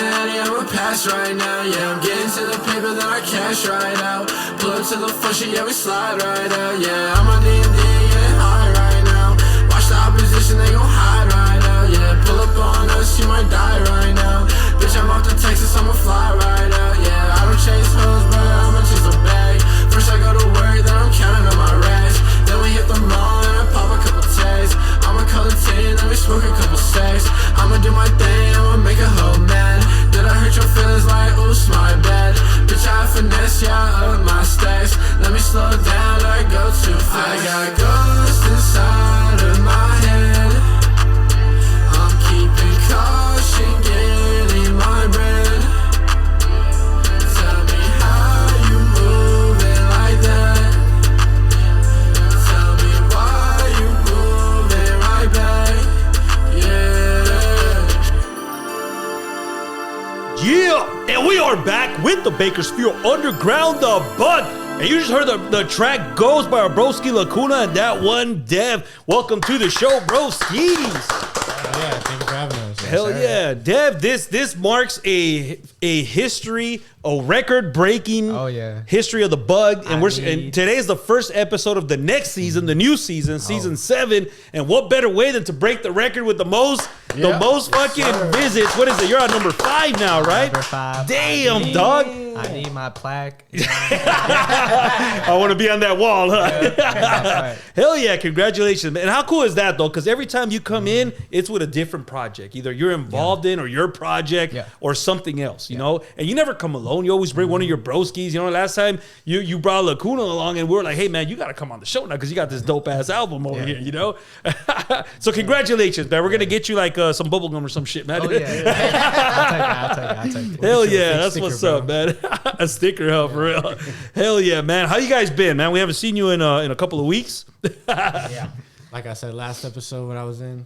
that, yeah, I'ma pass right now. Yeah, I'm getting to the paper that I cash right out. Pull up to the function, yeah, we slide right out. Yeah, I'm on D&D, getting high right now. Watch the opposition, they gon' hide right out. Yeah, pull up on us, you might die right now. Bitch, I'm off to Texas, I'ma fly right out. Yeah, I don't chase hoes, but I'ma chase a bag. First I go to work, then I'm counting on my racks. Then we hit the mall and I pop a couple tags. I'ma call it 10, then we smoke a couple stacks. I'ma do my thing, I'ma make a hoe mad. Did I hurt your feelings like, oops, my bad. Bitch, I finesse, yeah, I up my stacks. Let me slow down, I go too fast. I got ghosts inside of my head. I'm keeping caution, getting my bread. Tell me how you moving like that. Tell me why you moving right back. Yeah, and we are back with the Bakersfield Underground, the Bud. And you just heard the track Goes by our broski Lacuna and dat1dev. Welcome to the show, broskies. Yeah, thank you for having us. Hell yeah, Dev. This marks a history, a record-breaking history of the Bug, and and today is the first episode of the next season, the new season, season 7. And what better way than to break the record with the most fucking visits? What is it? You're on number 5 now, right? Number 5. Damn, dog. I need my plaque. I want to be on that wall, huh? Yeah. Hell yeah, congratulations, man. And how cool is that, though? Because every time you come in, it's with a different project. Either you're involved in or your project or something else, you know? And you never come alone. You always bring one of your broskies. You know, last time you brought Lacuna along and we were like, hey, man, you got to come on the show now because you got this dope-ass album over here, you know? So congratulations, man. We're going to get you like some bubblegum or some shit, man. Oh, yeah. I'll take it. Hell yeah, that's what's up, man. A sticker, hell, for real. Hell yeah, man. How you guys been, man? We haven't seen you in a couple of weeks. Like I said, last episode when I was in,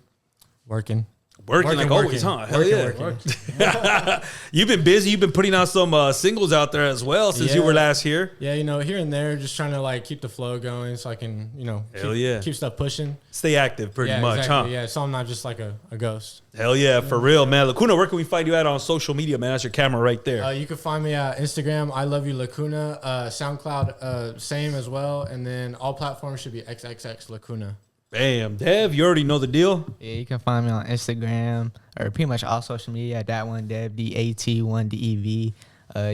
working like always, huh? Hell yeah. You've been busy. You've been putting out some singles out there as well since you were last here. Yeah, you know, here and there, just trying to like keep the flow going so I can, you know, keep stuff pushing. Stay active pretty much, exactly, huh? Yeah, so I'm not just like a ghost. Hell yeah, for real, man. Lacuna, where can we find you at on social media, man? That's your camera right there. You can find me at Instagram, I love you Lacuna, SoundCloud, same as well, and then all platforms should be xxxLacuna. Bam, Dev, you already know the deal. Yeah, you can find me on Instagram or pretty much all social media at dat1dev, dat1dev.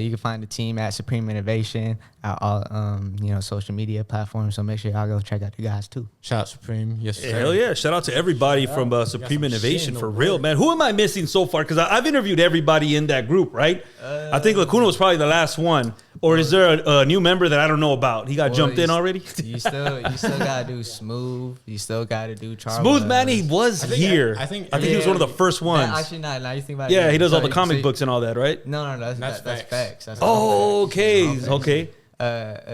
You can find the team at Supreme Innovation at all social media platforms. So make sure y'all go check out the guys too. Shout out Supreme, yes sir. Hell yeah! Shout out to everybody from Supreme Innovation for real, man. Who am I missing so far? Because I've interviewed everybody in that group, right? I think Lacuna was probably the last one. Or is there a new member that I don't know about? He got jumped in already. You still gotta do Smooth. You still gotta do Charles. Smooth, man, he was here. I think he was one of the first ones. Actually, not. Now you think about it. Yeah, he does all the comic books and all that, right? No, that's facts. Okay.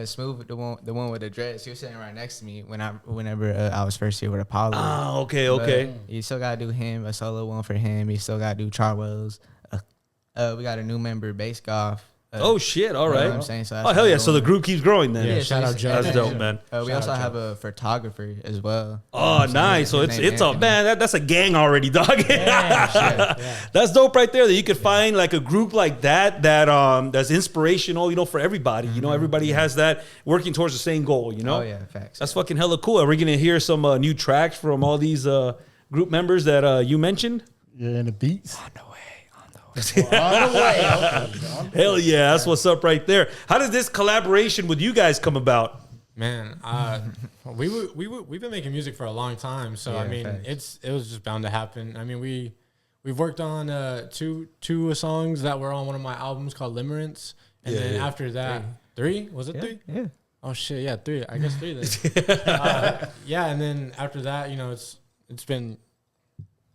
Smooth, the one with the dreads. He was sitting right next to me whenever I was first here with Apollo. Oh, okay. You still gotta do him, a solo one for him. You still gotta do Charwell's. We got a new member, Bass Golf. Oh shit! All right. You know what I'm saying? So hell yeah! So the group keeps growing then. Yeah, shout out Joe. That's dope, man. We also have a photographer as well. Oh, nice. So it's a man. That's a gang already, dog. That's dope right there. That you could find like a group like that's inspirational. You know, for everybody. You know, everybody has that working towards the same goal. You know. Oh yeah, facts. That's fucking hella cool. Are we gonna hear some new tracks from all these group members that you mentioned? Yeah, and the beats. On the way. Hell yeah, that's what's up right there. How did this collaboration with you guys come about? Man, we've been making music for a long time, so I mean, it was just bound to happen. I mean, we've worked on two songs that were on one of my albums called Limerence, and then after that, 3 was it 3? Yeah. Oh shit, yeah, 3. I guess 3 then. And then after that, you know, it's been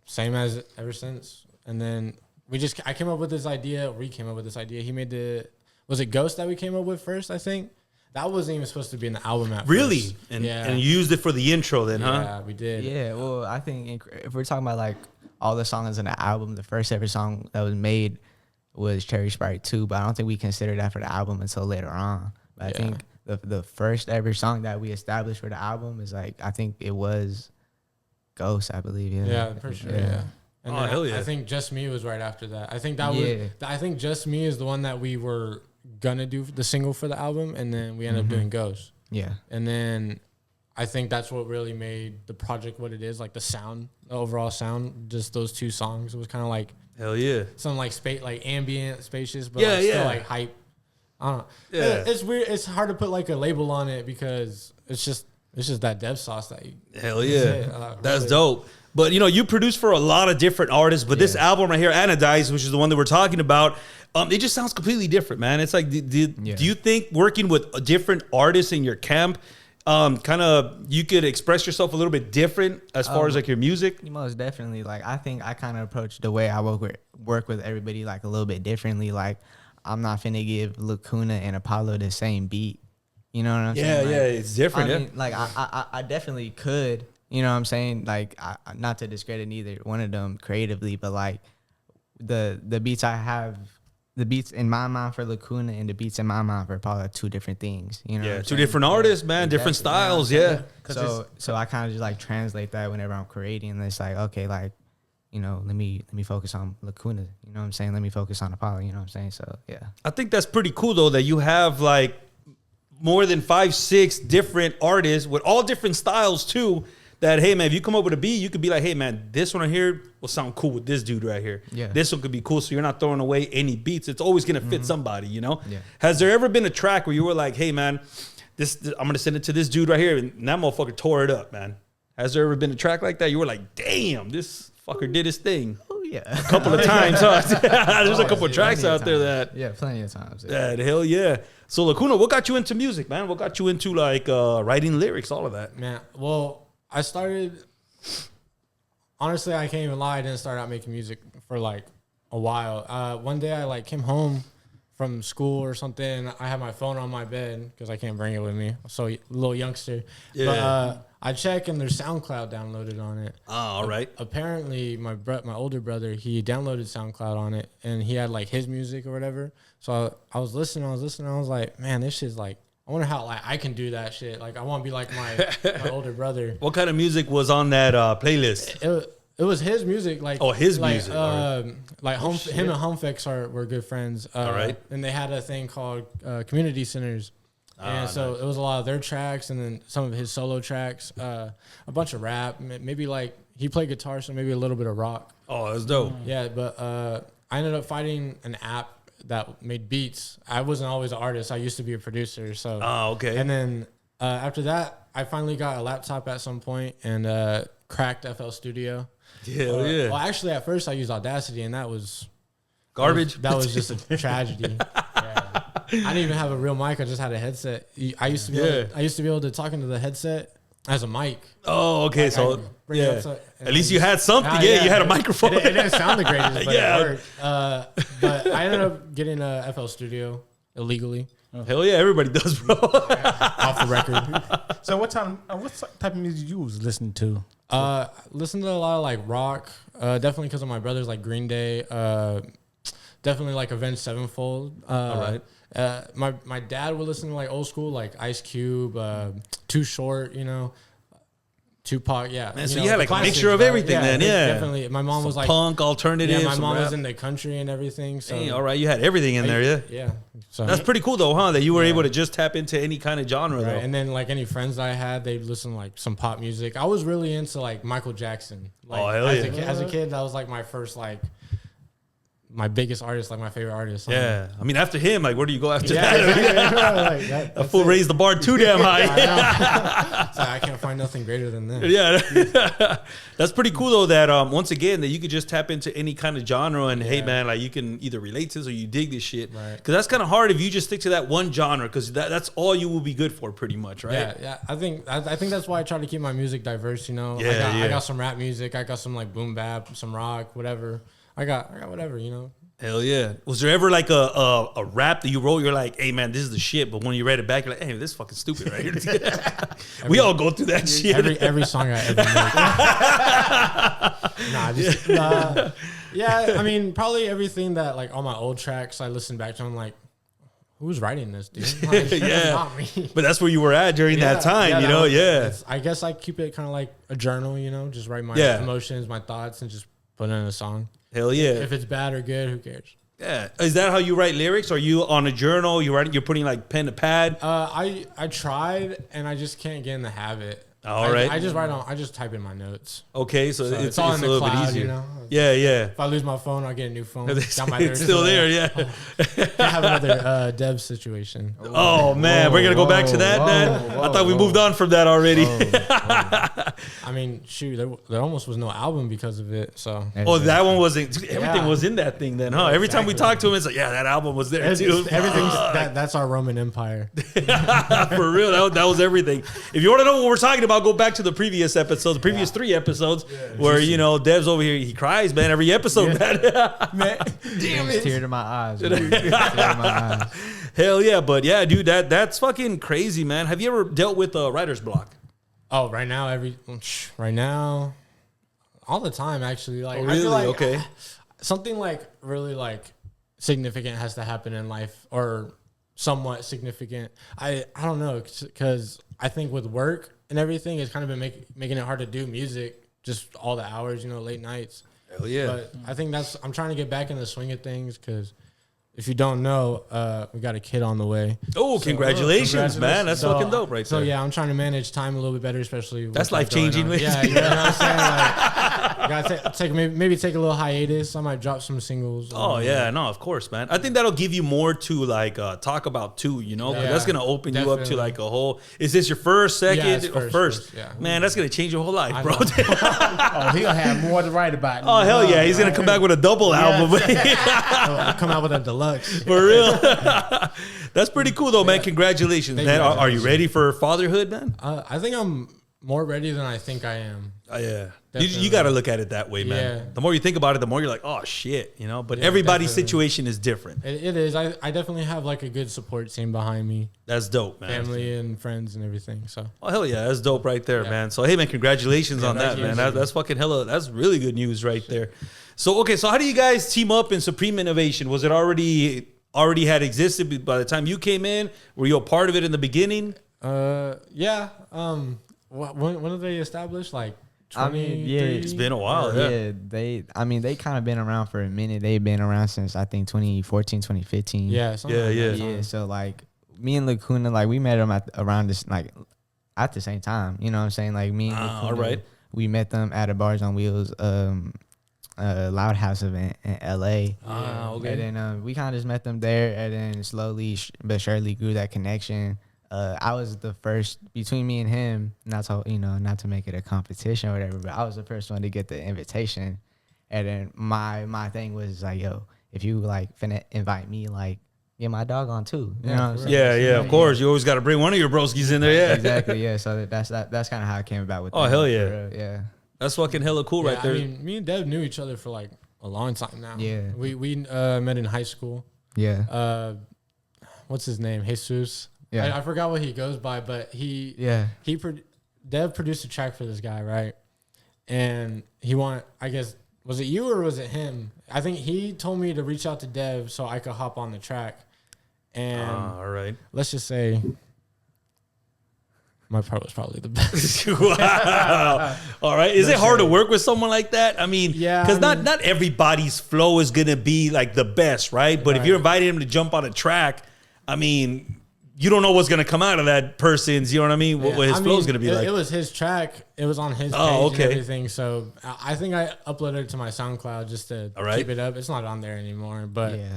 same as ever since, and then. I came up with this idea. We came up with this idea. He made was it Ghost that we came up with first, I think? That wasn't even supposed to be in the album at first. And you used it for the intro then, huh? Yeah, we did. Yeah, well, I think if we're talking about like all the songs in the album, the first ever song that was made was Cherry Sprite 2, but I don't think we considered that for the album until later on. But I think the first ever song that we established for the album is like, I think it was Ghost, I believe. Yeah, for sure, yeah. And oh hell yeah! I think Just Me was right after that. I think that was. I think Just Me is the one that we were gonna do the single for the album, and then we ended up doing Ghost. Yeah. And then I think that's what really made the project what it is, like the sound, the overall sound. Just those 2 songs. It was kind of like hell yeah, some like like ambient, spacious, but yeah, like still like hype. I don't know. Yeah. It's weird. It's hard to put like a label on it because it's just that dev sauce that you. hell yeah, that's really dope. But you know, you produce for a lot of different artists, but this album right here, Anodized, which is the one that we're talking about, it just sounds completely different, man. It's like, do you think working with different artists in your camp, kind of you could express yourself a little bit different as far as like your music? Most definitely. Like I think I kind of approach the way I work with everybody like a little bit differently. Like I'm not finna give Lacuna and Apollo the same beat. You know what I'm saying? Yeah, Like, it's different. I mean, like I definitely could. You know what I'm saying? Like, not to discredit either one of them creatively, but like the beats I have, the beats in my mind for Lacuna and the beats in my mind for Apollo are 2 different things. You know, Yeah, what I'm 2 saying? different artists, man, Exactly, different you know what I'm styles. saying? Yeah. So I kind of just like translate that whenever I'm creating. And it's like, okay, like, you know, let me focus on Lacuna. You know what I'm saying? Let me focus on Apollo. You know what I'm saying? So yeah. I think that's pretty cool though that you have like more than 5, 6 different artists with all different styles too. That, hey man, if you come up with a beat, you could be like, hey man, this one right here will sound cool with this dude right here. Yeah. This one could be cool, so you're not throwing away any beats. It's always gonna fit somebody, you know. Yeah. Has there ever been a track where you were like, hey man, this I'm gonna send it to this dude right here, and that motherfucker tore it up, man? Has there ever been a track like that? You were like, damn, this fucker did his thing. Oh yeah. A couple of times, huh? There's a couple of tracks Plenty of out there times. that. Yeah, plenty of times. Yeah. That hell yeah. So Lacuna, what got you into music, man? What got you into like writing lyrics, all of that? Man, well, I started. Honestly, I can't even lie. I didn't start out making music for like a while. One day I like came home from school or something. I had my phone on my bed because I can't bring it with me. So a little youngster. Yeah. But I check and there's SoundCloud downloaded on it. Oh, all right. Apparently, my older brother, he downloaded SoundCloud on it and he had like his music or whatever. So I was listening. I was like, man, this shit's like. I wonder how like I can do that shit. Like I want to be like my older brother. What kind of music was on that playlist? It was his music. Like his like, music. Like him and Homefix were good friends. All right. And they had a thing called community centers. And so it was a lot of their tracks and then some of his solo tracks, a bunch of rap, maybe like he played guitar, so maybe a little bit of rock. Oh, that's dope. Yeah, but I ended up finding an app that made beats. I wasn't always an artist. I used to be a producer. So okay. And then after that, I finally got a laptop at some point and cracked FL Studio. Hell yeah. Well, actually, at first I used Audacity, and that was Garbage. That was just a tragedy. Yeah. I didn't even have a real mic. I just had a headset. I used to be able to talk into the headset as a mic. Oh, okay. Like, So yeah. At least you had something. Yeah, you had a microphone. It didn't sound the greatest, but Yeah. it worked. But I ended up getting a FL Studio illegally. Hell yeah, everybody does, bro. Off the record. So what type of music you was listening to? Listen to a lot of like rock. Definitely because of my brothers, like Green Day. Definitely like Avenged Sevenfold. All right. My dad would listen to like old school, like Ice Cube, Too Short, you know, Tupac. Yeah. Man, so know, you had the like a classics, mixture of but everything then, yeah. Definitely. My mom was like punk, alternative. Yeah, my some mom rap. was in the country and everything. So Dang, all right, you had everything in there, yeah. Yeah. So That's pretty cool though, huh? That you were able to just tap into any kind of genre right. though. And then like any friends that I had, they'd listen to like some pop music. I was really into like Michael Jackson. Like, hell yeah. As a kid, that was like my first like my biggest artist, like my favorite artist. Yeah. I mean, after him, like, where do you go after Yeah, that? exactly. Like, That fool raised the bar too damn high. So I can't find nothing greater than that. Yeah. That's pretty cool though that once again that you could just tap into any kind of genre and hey man, like you can either relate to this or you dig this shit. Right. Cause that's kind of hard if you just stick to that one genre because that's all you will be good for pretty much, right? Yeah. I think that's why I try to keep my music diverse, you know. Yeah, I got some rap music, I got some like boom bap, some rock, whatever. I got whatever, you know. Hell yeah. Was there ever like a rap that you wrote, you're like, hey man, this is the shit, but when you read it back, you're like, hey, this is fucking stupid right here. We all go through that shit. Every song I ever made. Yeah, I mean, probably everything that like all my old tracks I listen back to, I'm like, who's writing this, dude? Like, Yeah. not me. But that's where you were at during that time, you know? Yeah. I guess I keep it kind of like a journal, you know, just write my emotions, my thoughts, and just put in a song. Hell yeah. If it's bad or good, who cares? Yeah. Is that how you write lyrics? Are you on a journal? You're putting like pen to pad? I tried and I just can't get in the habit. All right. I just type in my notes. Okay, so it's all a in the little cloud, bit easier. you know? Yeah. If I lose my phone, I'll get a new phone. Got my It's still there, yeah. I have another dev situation. Oh man, we're gonna go back to that, man. I thought we moved on from that already. I mean, shoot, there almost was no album because of it. So Oh, that one wasn't. Everything Yeah. was in that thing then, huh? Every time we talk to him, it's like, yeah, that album was there too. everything's that's our Roman Empire. For real, that was everything. If you want to know what we're talking about, go back to the previous episodes, the previous 3 episodes, where Dev's over here, he cries, man, every episode, man. Damn it. Tear to my eyes. Tear to my eyes. Hell yeah, but yeah, dude, that's fucking crazy, man. Have you ever dealt with writer's block? Oh, right now, all the time, actually. Like, Oh, I really? feel like Okay. something like really like significant has to happen in life, or somewhat significant. I don't know, because I think with work and everything, it's kind of been making it hard to do music, just all the hours, late nights. Hell yeah. But I think I'm trying to get back in the swing of things, because if you don't know, we got a kid on the way. Oh, congratulations, man. That's fucking dope right there. So yeah, I'm trying to manage time a little bit better, especially with That's what's going life-changing, on. man. Yeah, you know what I'm saying? Like, gotta take maybe take a little hiatus. I might drop some singles. Oh yeah, no, of course, man. I think that'll give you more to like talk about too, 'cause that's gonna open you up to definitely. like a whole. Is this your first, second, Yeah, it's or first? yeah. Man, that's gonna change your whole life, bro. Oh, he'll have more to write about. Oh hell yeah, he's gonna come back with a double album. I'll come out with a deluxe. For real. That's pretty cool though, man. Congratulations, Thank man. you. Are you ready for fatherhood, man? I think I'm more ready than I think I am. Yeah. You Definitely. got to look at it that way, man. Yeah. The more you think about it, the more you're like, oh shit, But everybody's definitely. situation is different. It is. I definitely have like a good support team behind me, That's dope, man. family and friends and everything. So Oh hell yeah, that's dope right there, Yeah. man. So hey man, congratulations on that, man. That's fucking hella. That's really good news right there. So okay, so how do you guys team up in Supreme Innovation? Was it already had existed by the time you came in? Were you a part of it in the beginning? yeah. When did they establish? Like, I mean, yeah, 23? It's been a while, yeah. they kind of been around for a minute. They've been around since I think 2014, 2015. Yeah, something like that. Yeah. So like me and Lacuna, like we met them around this, like at the same time. You know what I'm saying? Like me and Lacuna, all right. we met them at a Bars on Wheels Loud House event in LA. Okay. And then we kind of just met them there, and then slowly but surely grew that connection. I was the first between me and him, not to make it a competition or whatever, but I was the first one to get the invitation. And then my thing was like, yo, if you like finna invite me, like get my dog on too. You know what I'm saying? Yeah, of course. You always got to bring one of your broskies in there, yeah. Exactly, yeah. So that's kind of how I came about with Oh, them, hell for yeah. real, yeah. That's fucking hella cool right Yeah, there. I mean, me and Dev knew each other for like a long time now. Yeah. We met in high school. Yeah. What's his name? Jesus. Yeah. I forgot what he goes by, but Dev produced a track for this guy, right? And I guess, was it you or was it him? I think he told me to reach out to Dev so I could hop on the track. And All right. let's just say my part was probably the best. Wow. All right. Is it hard to work with someone like that? I mean, Yeah, because I mean- not everybody's flow is going to be like the best, right? But if Right. you're inviting him to jump on a track, I mean, you don't know what's going to come out of that person's, you know what I mean? What his flow's going to be like. It was his track. It was on his page okay. and everything. So I think I uploaded it to my SoundCloud just to All right. keep it up. It's not on there anymore, but Yeah.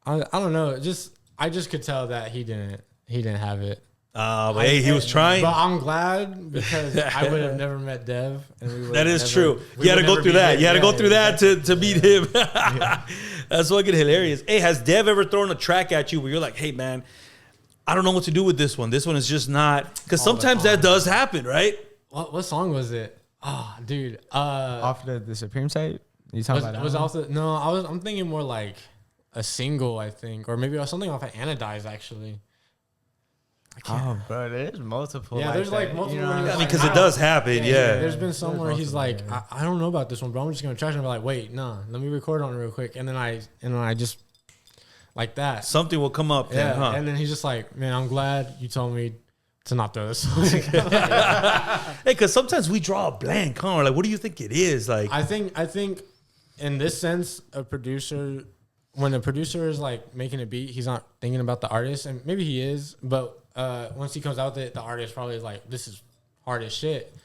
I don't know. I just could tell that he didn't have it. But hey, he was trying. But I'm glad, because I would have never met Dev. And we That is true. You had to go through that. You had to go through that to meet him. That's fucking hilarious. Hey, has Dev ever thrown a track at you where you're like, hey, man, I don't know what to do with this one. This one is just not. Because sometimes that does happen, right? What song was it? Oh, dude. Off the Supreme tape? You talking about that Was one? also no. I'm thinking more like a single, I think, or maybe something off of Anodized, actually. Oh, bro, there's multiple. Yeah, there's like multiple. You know what ones. I mean, Like, because it does happen, yeah. There's been some where he's like, I don't know about this one, bro. I'm just gonna trash it. And be like, wait, no, let me record on it real quick, and then I just like that. Something will come up Yeah, then, huh? and then he's just like, man, I'm glad you told me to not throw this. Hey, because sometimes we draw a blank, huh? Or like, what do you think it is? Like, I think in this sense, when a producer is like making a beat, he's not thinking about the artist, and maybe he is, but once he comes out with it, the artist probably is like, this is hard as shit.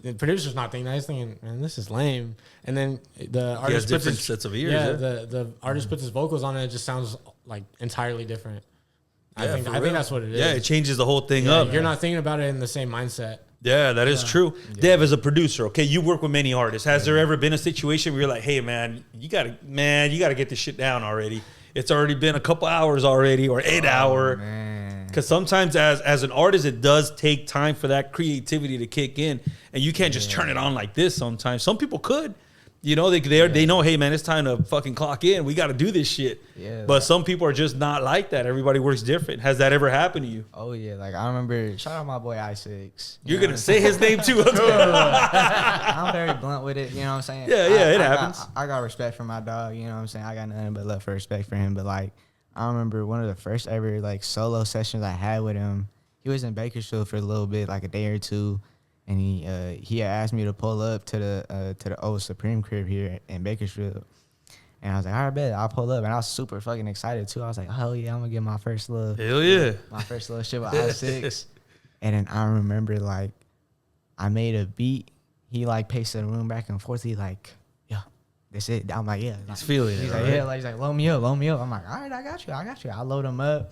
The producer's not thinking that. He's thinking, man, this is lame. And then the artist puts different sets of ears. Yeah, the artist puts his vocals on it. It just sounds like entirely different. I think that's what it is. Yeah, it changes the whole thing up. You're not thinking about it in the same mindset. Yeah, that is true. Dev, as a producer, okay, you work with many artists. Has there ever been a situation where you're like, hey, man, you gotta get this shit down already. It's already been a couple hours already, or 8 hour. Because sometimes as an artist, it does take time for that creativity to kick in, and you can't just turn it on like this sometimes. Some people could. You know, they know, hey, man, it's time to fucking clock in. We got to do this shit. Yeah, but some people are just not like that. Everybody works different. Has that ever happened to you? Oh, yeah. Like, I remember, shout out my boy I6. You're going to say his name, too. I'm very blunt with it. You know what I'm saying? Yeah, it happens. I got respect for my dog. You know what I'm saying? I got nothing but love for respect for him. But, like, I remember one of the first ever, like, solo sessions I had with him. He was in Bakersfield for a little bit, like a day or two. And he had asked me to pull up to the old Supreme crib here in Bakersfield. And I was like, all right, bet, I'll pull up. And I was super fucking excited, too. I was like, hell yeah, I'm going to get my first little... Hell yeah. My first little shit with I6. And then I remember, like, I made a beat. He, like, paced the room back and forth. He, like, yeah, that's it. I'm like, yeah. He's feeling it, He's like, yeah. Like, he's like, load me up. I'm like, all right, I got you. I load him up.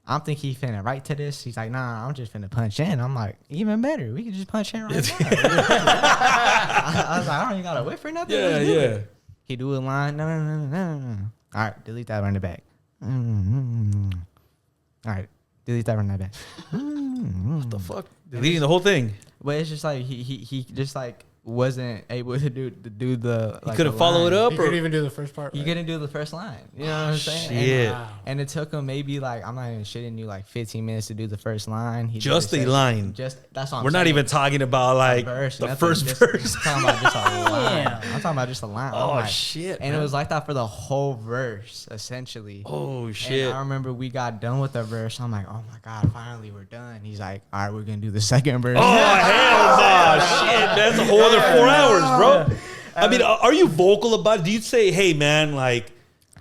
I'm thinking he finna write to this. He's like, nah, I'm just finna punch in. I'm like, even better. We can just punch in right now. I was like, I don't even got to wait for nothing. Yeah. He do a line. No. All right, delete that, run it back. All right, delete that, run that back. What the fuck? Deleting the whole thing. But it's just like he just like wasn't able to do the. He couldn't follow it up, He or couldn't even do the first part. He couldn't do the first line. You know what I'm saying? Shit. And it took him maybe like, I'm not even shitting you, like 15 minutes to do the first line. He just a line. Just that's what I'm We're saying. not even talking about like the first verse. I'm talking about just a line. I'm talking about just a line. Oh like, shit! And man. it was like that for the whole verse, essentially. Oh shit! And I remember we got done with the verse. I'm like, oh my god, finally we're done. He's like, all right, we're gonna do the second verse. Oh hell no! Shit, that's a whole other 4 hours, bro. I mean, are you vocal about it? Do you say, hey man, like,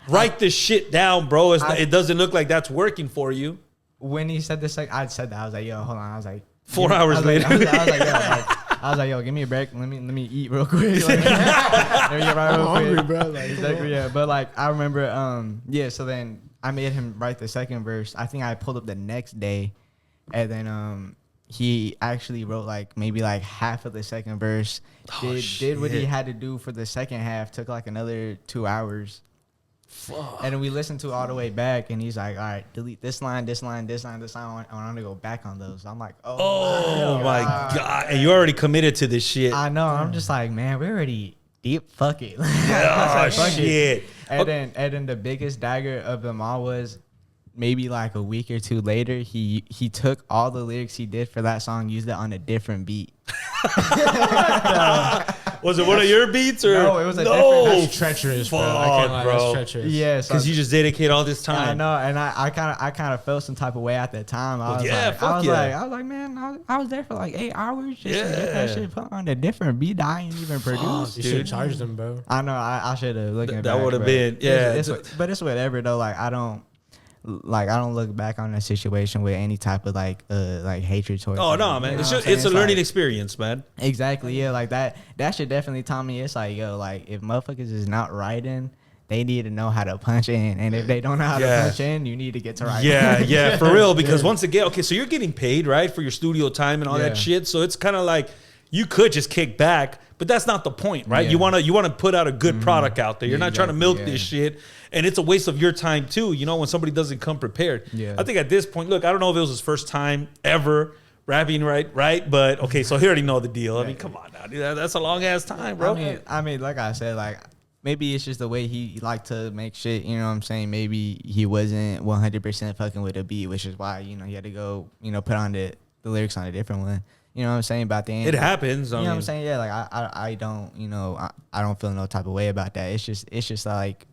write this shit down, bro? It doesn't look like that's working for you. When he said this, like, I said that. I was like, yo, hold on. I was like, 4 hours later. I was like, yo, give me a break. Let me eat real quick. Like, let me get right real quick. Hungry, bro. Like, exactly, yeah. But like, I remember, so then I made him write the second verse. I think I pulled up the next day, and then he actually wrote like maybe like half of the second verse. Did what he had to do for the second half. Took like another 2 hours. Fuck. And then we listened to it all the way back, and he's like, all right, delete this line. I want to go back on those. I'm like, oh my God. And you already committed to this shit. I know. I'm just like, man, we're already deep. Fuck it. Shit. And then the biggest dagger of them all was maybe like a week or two later, he took all the lyrics he did for that song, used it on a different beat. Was it one of your beats or no? It was a different. That's treacherous, bro. I can't lie, bro. that's treacherous. Yeah, because you just dedicate all this time. I know, and I kind of felt some type of way at the time. I was like, man, I was there for like 8 hours just to get that shit put on a different beat that I didn't even produce. You should have charged them, bro. I know, I should have. That would have been, yeah. But it's whatever though. Like I don't look back on that situation with any type of like hatred towards. Oh no, man! It's a learning experience, man. Exactly, yeah. Like that should definitely taught me. It's like, yo, like if motherfuckers is not writing, they need to know how to punch in, and if they don't know how to punch in, you need to get to writing. Yeah, for real. Because once again, okay, so you're getting paid, right, for your studio time and all that shit. So it's kind of like you could just kick back, but that's not the point, right? You want to put out a good product out there. You're not trying to milk this shit. And it's a waste of your time too, you know, when somebody doesn't come prepared. Yeah. I think at this point, look, I don't know if it was his first time ever rapping, right? But okay, so he already know the deal. I mean, come on now, dude, that's a long ass time, bro. I mean, like I said, like maybe it's just the way he liked to make shit. You know what I'm saying? Maybe he wasn't 100% fucking with a beat, which is why, you know, he had to go, you know, put on the lyrics on a different one. You know what I'm saying about the end? It happens. You know what I'm saying? Yeah, like I don't, you know, I don't feel no type of way about that. It's just like,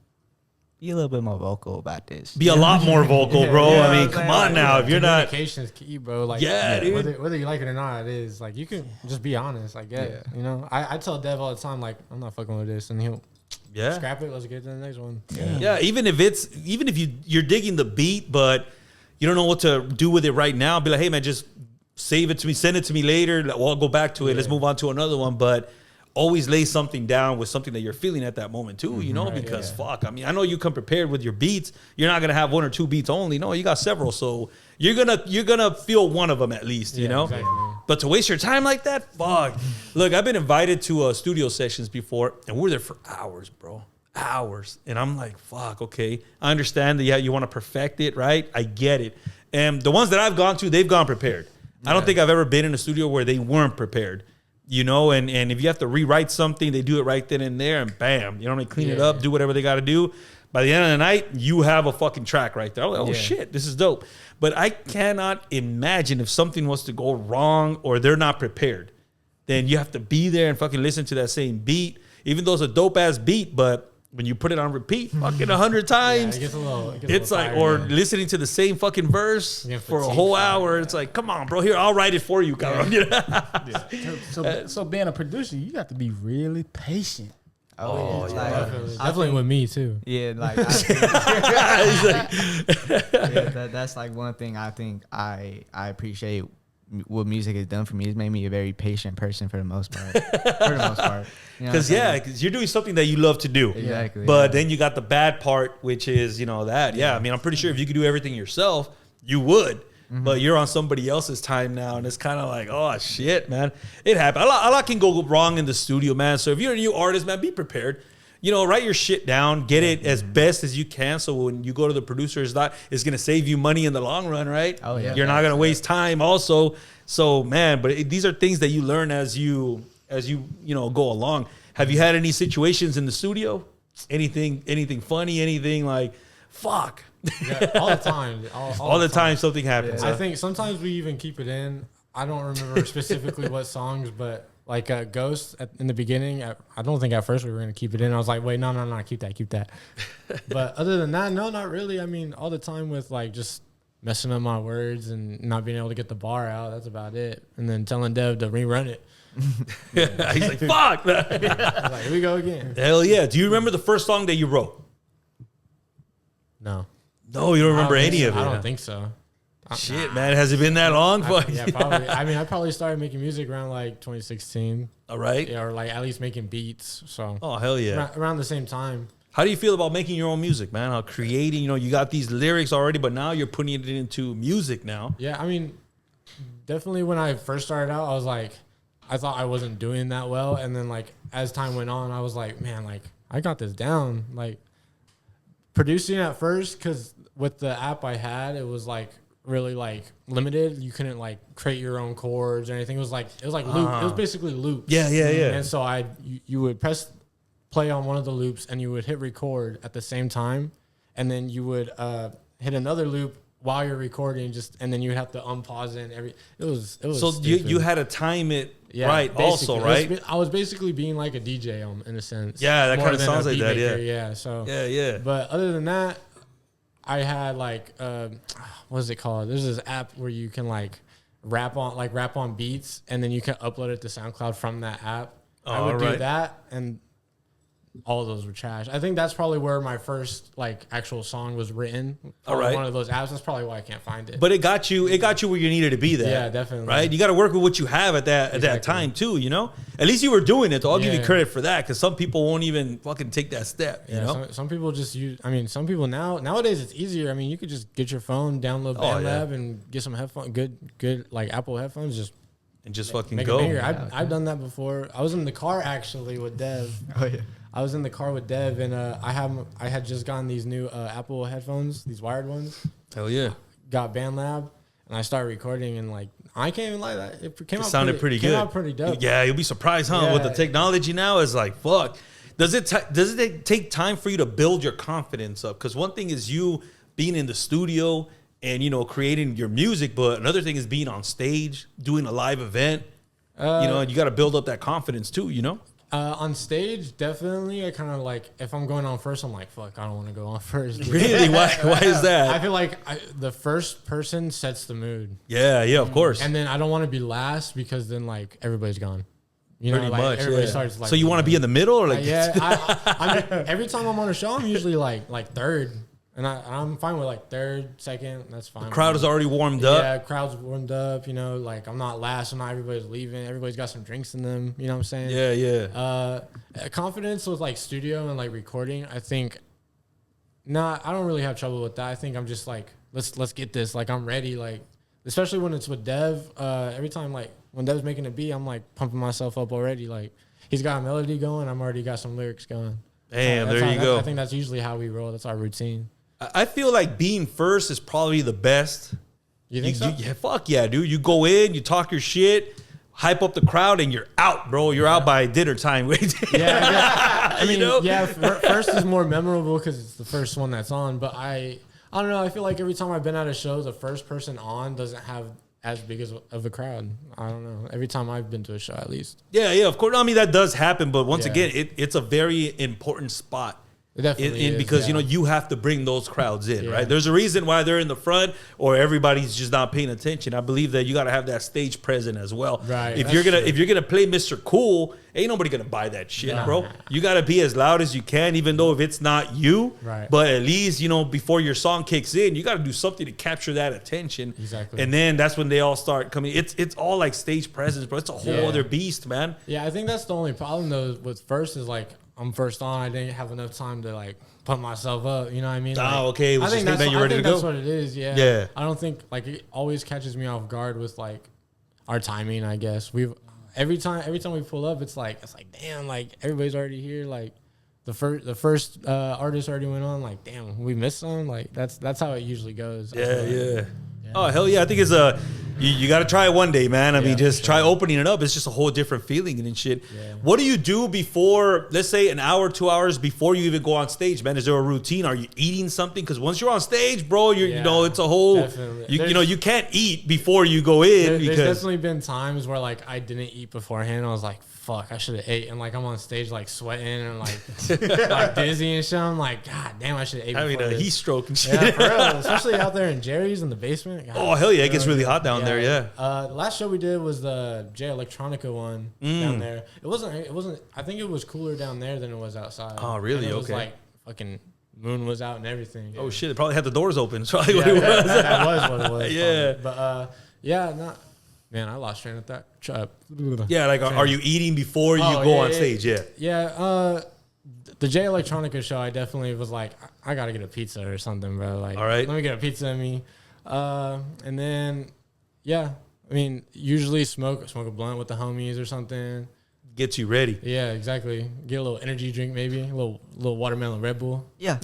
be a little bit more vocal about this. Be a lot more vocal, bro. Yeah, I mean, come on now. If you're not, communication is key, bro. Like, dude. Whether you like it or not, it is like you can just be honest. I get it. You know, I tell Dev all the time, like, I'm not fucking with this, and he'll Yeah. Scrap it. Let's get to the next one. Yeah, even if you're digging the beat, but you don't know what to do with it right now, be like, hey man, just save it to me, send it to me later. I'll go back to it. Let's move on to another one. But always lay something down with something that you're feeling at that moment too, you know, because fuck, I mean, I know you come prepared with your beats. You're not gonna have 1 or 2 beats only. No, you got several, so you're gonna feel one of them at least, you know. Exactly. But to waste your time like that, fuck. Look, I've been invited to studio sessions before, and we're there for hours, bro. Hours, and I'm like, fuck. Okay, I understand that. Yeah, you want to perfect it, right? I get it. And the ones that I've gone to, they've gone prepared. I don't think I've ever been in a studio where they weren't prepared. You know, and if you have to rewrite something, they do it right then and there, and bam, you know what I mean? Clean it up, do whatever they got to do. By the end of the night, you have a fucking track right there. I'm like, oh shit, this is dope. But I cannot imagine if something was to go wrong or they're not prepared, then you have to be there and fucking listen to that same beat, even though it's a dope ass beat, but when you put it on repeat fucking 100 times, it gets a little it's like, tired, or listening to the same fucking verse for a whole hour. It's like, come on, bro, here, I'll write it for you, cabrón. So being a producer, you got to be really patient. Oh, yeah. Definitely with me too. Yeah, like that's like one thing I think I appreciate what music has done for me. It's made me a very patient person for the most part. Because because you're doing something that you love to do. Exactly. But then you got the bad part, which is, you know, that. Yeah, I mean, I'm pretty sure if you could do everything yourself, you would. But you're on somebody else's time now, and it's kind of like, oh shit, man, it happened. A lot can go wrong in the studio, man. So if you're a new artist, man, be prepared. You know, write your shit down, get it as best as you can. So when you go to the producer, it's gonna save you money in the long run, right? Oh yeah. You're not gonna waste time, also. So man, but these are things that you learn as you go along. Have you had any situations in the studio? Anything funny? Anything like, fuck? Yeah, all the time. All the time something happens. I think sometimes we even keep it in. I don't remember specifically what songs, but like Ghost in the beginning, I don't think at first we were going to keep it in. I was like, wait, no, keep that. But other than that, no, not really. I mean, all the time with like just messing up my words and not being able to get the bar out, that's about it. And then telling Dev to rerun it. He's like, fuck. Like, here we go again. Hell yeah. Do you remember the first song that you wrote? No. No, you don't remember any of it. I don't think so. Shit, man. Has it been that long? Yeah, probably. I mean, I probably started making music around like 2016. All right. Yeah, or like at least making beats. So. Oh, hell yeah. Around the same time. How do you feel about making your own music, man? How creating, you got these lyrics already, but now you're putting it into music now. Yeah, I mean, definitely when I first started out, I was like, I thought I wasn't doing that well. And then like as time went on, I was like, man, like I got this down. Like producing at first, because with the app I had, it was like really like limited. You couldn't like create your own chords or anything. It was like loop. It was basically loops. Yeah. And so you would press play on one of the loops and you would hit record at the same time, and then you would hit another loop while you're recording, and then you would have to unpause it and it was so you had to time it right also, right? I was basically being like a DJ in a sense. Yeah, that kind of sounds like that. Maker, Yeah. So yeah. But other than that, I had like what is it called? There's this app where you can like rap on beats, and then you can upload it to SoundCloud from that app. I would do that, and all of those were trash. I think that's probably where my first like actual song was written. One of those apps. That's probably why I can't find it. But it got you where you needed to be there. Yeah, definitely. Right? You got to work with what you have at that time too, At least you were doing it. So I'll give you credit for that, because some people won't even fucking take that step, you know? Some people just use, I mean, some people nowadays it's easier. I mean, you could just get your phone, download BandLab and get some headphones, good like Apple headphones, just fucking make go. I've done that before. I was in the car actually with Dev. Oh yeah. I was in the car with Dev, and I had just gotten these new Apple headphones, these wired ones. Hell yeah. Got BandLab, and I started recording, and like I can't even lie, that it sounded pretty good. Came out pretty dope. Yeah, you'll be surprised, huh? Yeah. With the technology now, is like fuck. Does it take time for you to build your confidence up? Because one thing is you being in the studio and creating your music, but another thing is being on stage, doing a live event. And you got to build up that confidence too. On stage, definitely. I kind of like, if I'm going on first, I'm like, fuck, I don't want to go on first. Really? Why is that? I feel like the first person sets the mood. Yeah, of course. And then I don't want to be last, because then like everybody's gone. You know, Pretty like much. everybody Yeah. starts like. So you want to be in the middle or like? Yeah. Every time I'm on a show, I'm usually like third, and I'm fine with like third, second. That's fine. The crowd is already warmed up. Yeah, crowd's warmed up. You know, like I'm not last, and not everybody's leaving. Everybody's got some drinks in them. You know what I'm saying? Yeah, yeah. Confidence with like studio and like recording. I think. Nah, I don't really have trouble with that. I think I'm just like, let's get this. Like I'm ready. Like especially when it's with Dev. Every time like when Dev's making a beat, I'm like pumping myself up already. Like he's got a melody going, I'm already got some lyrics going. Damn, there you go. I think that's usually how we roll. That's our routine. I feel like being first is probably the best. You think so? Yeah, fuck yeah, dude. You go in, you talk your shit, hype up the crowd, and you're out, bro. You're out by dinner time. Yeah, I mean, You know? yeah. First is more memorable because it's the first one that's on. But I don't know. I feel like every time I've been at a show, the first person on doesn't have as big of a crowd. I don't know. Every time I've been to a show, at least. Yeah, of course. I mean, that does happen, but once Yeah. again, it's a very important spot. It definitely is, because yeah. you have to bring those crowds in, Yeah. right? There's a reason why they're in the front or everybody's just not paying attention. I believe that you got to have that stage present as well. Right, If that's you're true. gonna play Mr. Cool, ain't nobody gonna buy that shit, bro. You got to be as loud as you can, even though if it's not you. Right. But at least before your song kicks in, you got to do something to capture that attention. Exactly. And then that's when they all start coming. It's all like stage presence, bro. It's a whole Yeah. other beast, man. Yeah, I think that's the only problem though with first is like I'm first on. I didn't have enough time to like pump myself up. You know what I mean? Like, Okay. It was I think just that you're ready to that's go. what it is. Yeah. Yeah. I don't think like it always catches me off guard with like our timing. I guess every time we pull up, it's like damn, like everybody's already here. Like the first artist already went on. Like damn, we missed some. Like that's how it usually goes. Yeah. Oh hell yeah! I think it's you got to try it one day, man. I mean, just try opening it up. It's just a whole different feeling and shit. Yeah. What do you do before, let's say, an hour, 2 hours before you even go on stage, man? Is there a routine? Are you eating something? Because once you're on stage, bro, it's a whole. Definitely. You can't eat before you go in There's because definitely been times where like I didn't eat beforehand. I was like, fuck, I should have ate. And like I'm on stage like sweating and like dizzy and shit. I'm like, God damn, I should have ate. having a this. heat stroke and shit. Yeah, for real. Especially out there in Jerry's in the basement. God, Oh hell yeah! It gets really hot down there. Yeah. The last show we did was the xxLacuna one down there. It wasn't. I think it was cooler down there than it was outside. Oh, really? And it was Okay. like fucking moon was out and everything. Oh shit! They probably had the doors open. That's probably Yeah, what it was. that was what it was. Yeah. probably. But yeah, not. Man, I lost train of thought. Yeah, like are you eating before you Oh, go yeah, on yeah, stage? Yeah. Yeah, the xxLacuna show, I definitely was like, I gotta get a pizza or something, bro. Like, All right. let me get a pizza in me. And then, yeah, I mean, usually smoke a blunt with the homies or something. Gets you ready. Yeah, exactly. Get a little energy drink, maybe a little watermelon Red Bull. Yeah.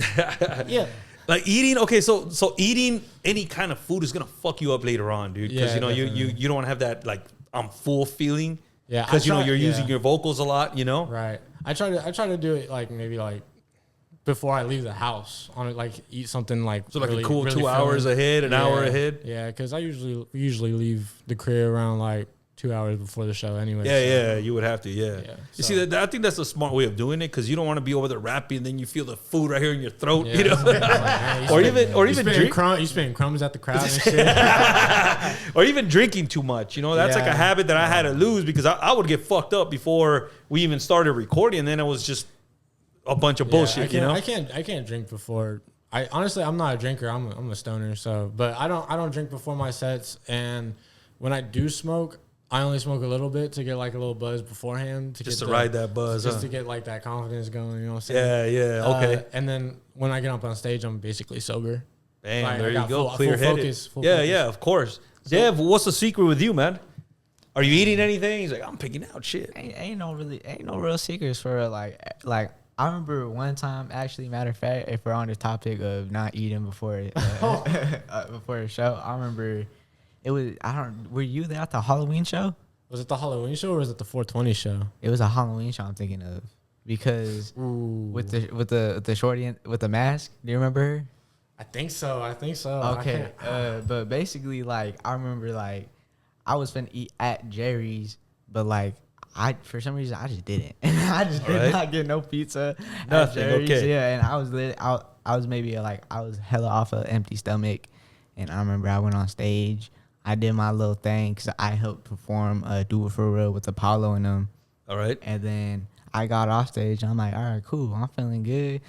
Yeah, Like eating, okay, so eating any kind of food is gonna fuck you up later on, dude. Because Yeah, you don't want to have that like I'm full feeling. Yeah, Because I try- you're using yeah. your vocals a lot. right. I try to do it like maybe like before I leave the house on it, like eat something like So like really, a cool really 2 hours filling. ahead, an hour Yeah, ahead. Yeah, because I usually leave the crib around like 2 hours before the show anyway. Yeah, you would have to. Yeah. Yeah, You so- see, I think that's a smart way of doing it because you don't want to be over there rapping and then you feel the food right here in your throat. Yeah. You know, Man, or you even spitting drink, you spitting crumbs at the crowd and shit. or even drinking too much. That's like a Yeah. habit that I had to lose because I would get fucked up before we even started recording. And then it was just a bunch of bullshit. I can't drink before. I'm not a drinker. I'm a stoner. So, but I don't drink before my sets. And when I do smoke, I only smoke a little bit to get like a little buzz beforehand Just to ride that buzz, just huh? to get like that confidence going. You know what I'm saying? Yeah, okay. And then when I get up on stage, I'm basically sober. Bam, Like, there I you got go. full Clear headed. focus, full Yeah, focus. yeah, of course. Dev, what's the secret with you, man? Are you eating anything? He's like, I'm picking out shit. Ain't no real secrets for like I remember one time, actually, matter of fact, if we're on the topic of not eating before before the show, I remember were you there at the Halloween show? Was it the Halloween show or was it the 420 show? It was a Halloween show I'm thinking of because with the shorty with the mask. Do you remember her? I think so. Okay, but basically, like, I remember, like, I was finna eat at Jerry's, but, like, for some reason, I just didn't. I just did not get no pizza at Nothing, Jerry's. okay. Yeah, and I was maybe, like, I was hella off an empty stomach, and I remember I went on stage. I did my little thing because I helped perform Do It For Real with Apollo and them. All right. And then I got off stage. I'm like, all right, cool. I'm feeling good.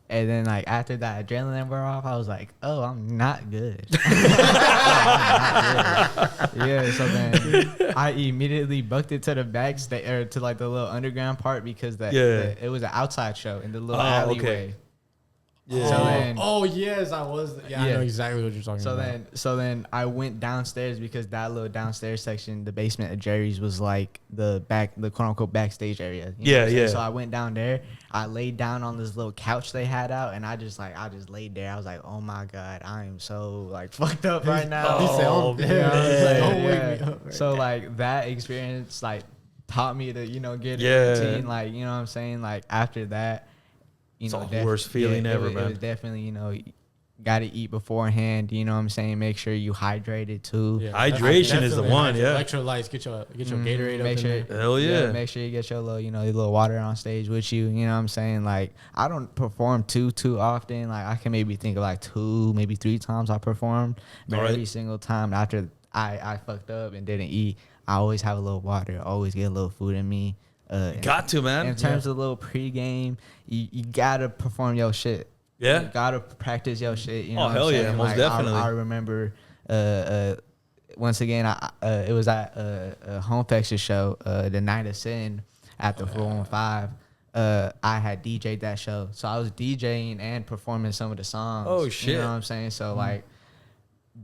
And then like after that adrenaline wore off, I was like, oh, I'm not good. Yeah. So then I immediately booked it to the backstage or to like the little underground part because it was an outside show in the little alleyway. Okay. Yeah. So then, yes, I was. Yeah, I know exactly what you're talking about. So then I went downstairs because that little downstairs section, the basement of Jerry's, was like the quote unquote backstage area. You know what I'm saying? So I went down there. I laid down on this little couch they had out, and I just laid there. I was like, oh my god, I am so like fucked up right now. So like that experience like taught me to get a routine. Like you know what I'm saying. Like after that. It's the worst feeling ever, man. It was definitely, got to eat beforehand. You know what I'm saying? Make sure you hydrated too. Yeah, hydration is the one. Yeah. Electrolytes. Get your Gatorade. Make sure. Hell yeah. Make sure you get your little, your little water on stage with you. You know what I'm saying? Like I don't perform too often. Like I can maybe think of like 2, maybe 3 times I performed, but every single time after I fucked up and didn't eat, I always have a little water. Always get a little food in me. Got to, man. In terms of a little pregame, you gotta perform your shit. Yeah. You gotta practice your shit. You know what hell I'm saying? yeah, most definitely. I remember once again, it was at a Home Texas show, the Night of Sin at the 415. I had DJ'd that show. So I was DJing and performing some of the songs. Oh shit. You know what I'm saying? So like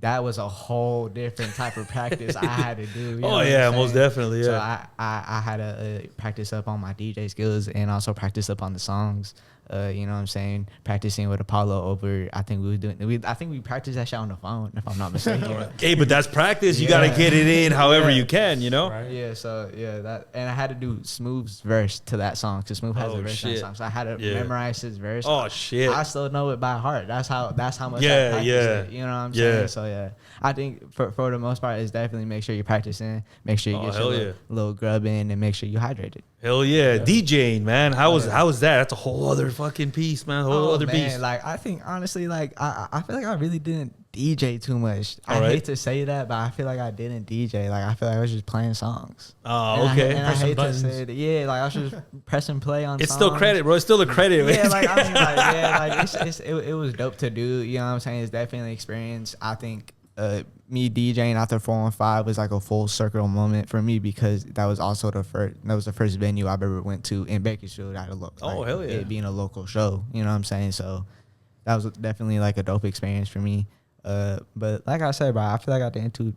that was a whole different type of practice I had to do. You know what I'm saying? Most definitely. Yeah. So I had to practice up on my DJ skills and also practice up on the songs. You know what I'm saying? Practicing with Apollo over. I think we practiced that shit on the phone, if I'm not mistaken. Hey, but that's practice. You gotta get it in however you can. Right? Yeah. So that, and I had to do Smooth's verse to that song because Smooth has a verse on that song. So I had to memorize his verse. Oh shit! I still know it by heart. That's how much I practiced it. You know what I'm saying? So yeah, I think for the most part, it's definitely make sure you're practicing. Make sure you get your little grub in, and make sure you hydrated. Hell yeah, DJing, man. How was that? That's a whole other fucking piece, man. Whole other piece. Like I think honestly, like I feel like I really didn't DJ too much. I hate to say that, but I feel like I didn't DJ. Like I feel like I was just playing songs. Oh, okay. I hate to say that. Yeah, like I was just pressing play on. It's songs. still credit, bro. It's still a credit. Yeah, like I mean, it was dope to do. You know what I'm saying? It's definitely an experience. I think me DJing after 415 was like a full circle moment for me because that was also the first venue I've ever went to in Bakersfield. Hell yeah! It being a local show, you know what I'm saying? So that was definitely like a dope experience for me. But like I said, bro, I feel like I feel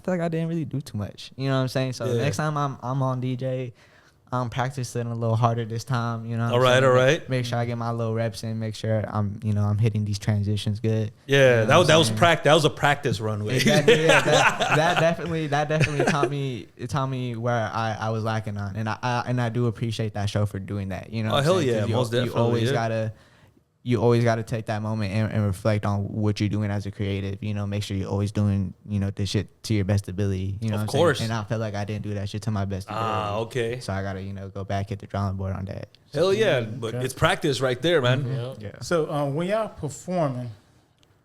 like I didn't really do too much. You know what I'm saying? So next time I'm on DJ, I'm practicing a little harder this time. You know. All right. Make sure I get my little reps in. Make sure I'm hitting these transitions good. Yeah, that was practice. That was a practice runway. Exactly, yeah, that definitely taught me. It taught me where I was lacking on, and I do appreciate that show for doing that. You know. Oh hell yeah, most definitely. You always gotta take that moment and reflect on what you're doing as a creative. You know, make sure you're always doing the shit to your best ability. You know, of course. And I felt like I didn't do that shit to my best ability. Okay. So I gotta go back hit the drawing board on that. Hell yeah, but it's practice right there, man. Mm-hmm. Yeah. So when y'all performing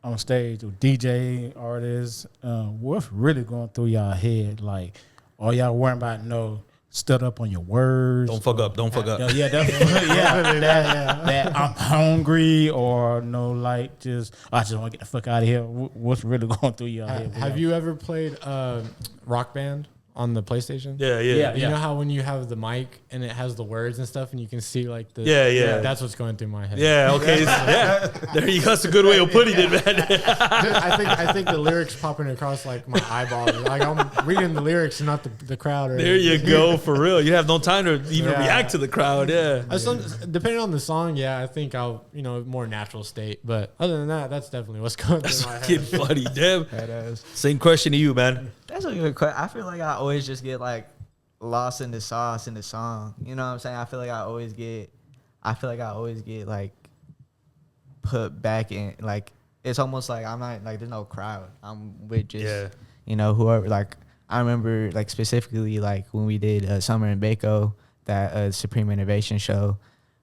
on stage with DJ artists, what's really going through y'all head? Like, are y'all worrying about stood up on your words? Don't fuck up. Yeah, definitely. That I'm hungry or I just want to get the fuck out of here. What's really going through your head? Have you ever played Rock Band on the PlayStation? Yeah. You know how when you have the mic and it has the words and stuff and you can see like the... Yeah. That's what's going through my head. Yeah, okay. There you go. That's a good way of putting it, man. I think the lyrics popping across like my eyeballs. Like I'm reading the lyrics and not the crowd. There you go, for real. You have no time to even react to the crowd, yeah. Depending on the song, I think I'll, more natural state. But other than that, that's definitely what's going through my head. That's fucking funny, Dev. Same question to you, man. That's a good question. I feel like I always just get like lost in the sauce in the song. You know what I'm saying? I feel like I always get like put back in, like it's almost like I'm not like there's no crowd. I'm with just whoever. Like I remember like specifically like when we did Summer in Bako, that Supreme Innovation show.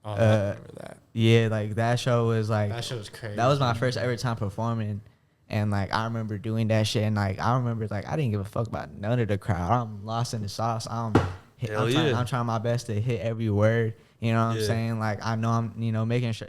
Oh, I remember that. Yeah, like that show was like that show was crazy. That was my first ever time performing. And like I remember doing that shit, and like I remember like I didn't give a fuck about none of the crowd. I'm lost in the sauce. I'm I'm trying my best to hit every word. You know what I'm saying? Like I know I'm, you know, making sure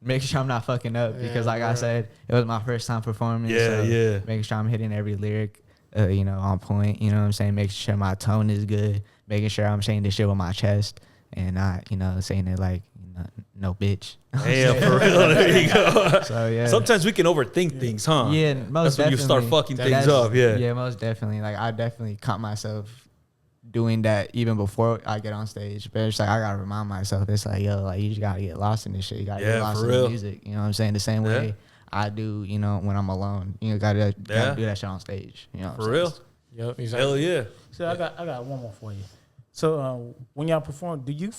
I'm not fucking up because like I said, it was my first time performing. So making sure I'm hitting every lyric, you know, on point. You know what I'm saying? Making sure my tone is good. Making sure I'm saying this shit with my chest and not, you know, saying it like, you know, no bitch. Yeah, for real. There you go. So yeah. Sometimes we can overthink things, huh? Yeah, most That's when you start fucking things up. Yeah, most definitely. Like I definitely caught myself doing that even before I get on stage. But it's like I gotta remind myself, it's like, yo, like you just gotta get lost in this shit. You gotta get lost in the music. You know what I'm saying? The same way I do, you know, when I'm alone. You know, gotta do that shit on stage. You know what I'm for real? Yep, exactly. Hell yeah. So I got one more for you. So when y'all perform, do you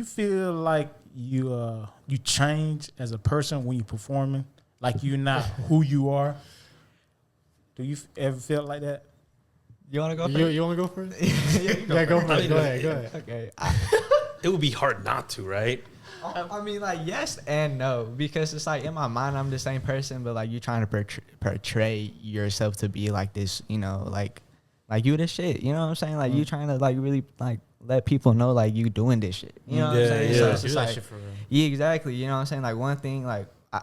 feel like you change as a person when you performing? Like you're not who you are? Do you ever feel like that? You want to go first? You want to go first? Yeah, go for it. Go ahead. Okay. It would be hard not to, right? I mean, like, yes and no. Because it's like, in my mind, I'm the same person. But, like, you're trying to portray yourself to be, like, this, you know, like you the shit. You know what I'm saying? Like, you trying to, like, really, like, let people know, like, you doing this shit. You know what I'm saying? So it's just like, shit for real. Yeah, exactly. You know what I'm saying? Like, one thing, like, I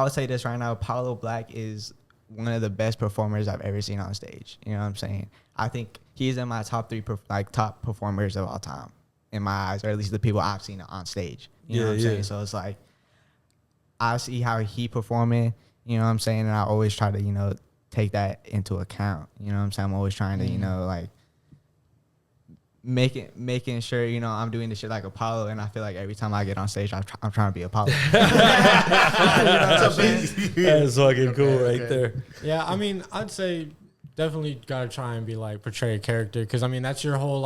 would say this right now. Apollo Black is one of the best performers I've ever seen on stage. You know what I'm saying? I think he's in my top 3 top performers of all time in my eyes, or at least the people I've seen on stage. You know what I'm saying? So it's like I see how he performing, you know what I'm saying, and I always try to, you know, take that into account. You know what I'm saying? I'm always trying to, you know, like making sure, you know, I'm doing this shit like Apollo, and I feel like every time I get on stage, I'm trying to be Apollo. You know what I'm saying? That's fucking cool right there. Yeah, I mean, I'd say definitely gotta try and be like portray a character, because I mean that's your whole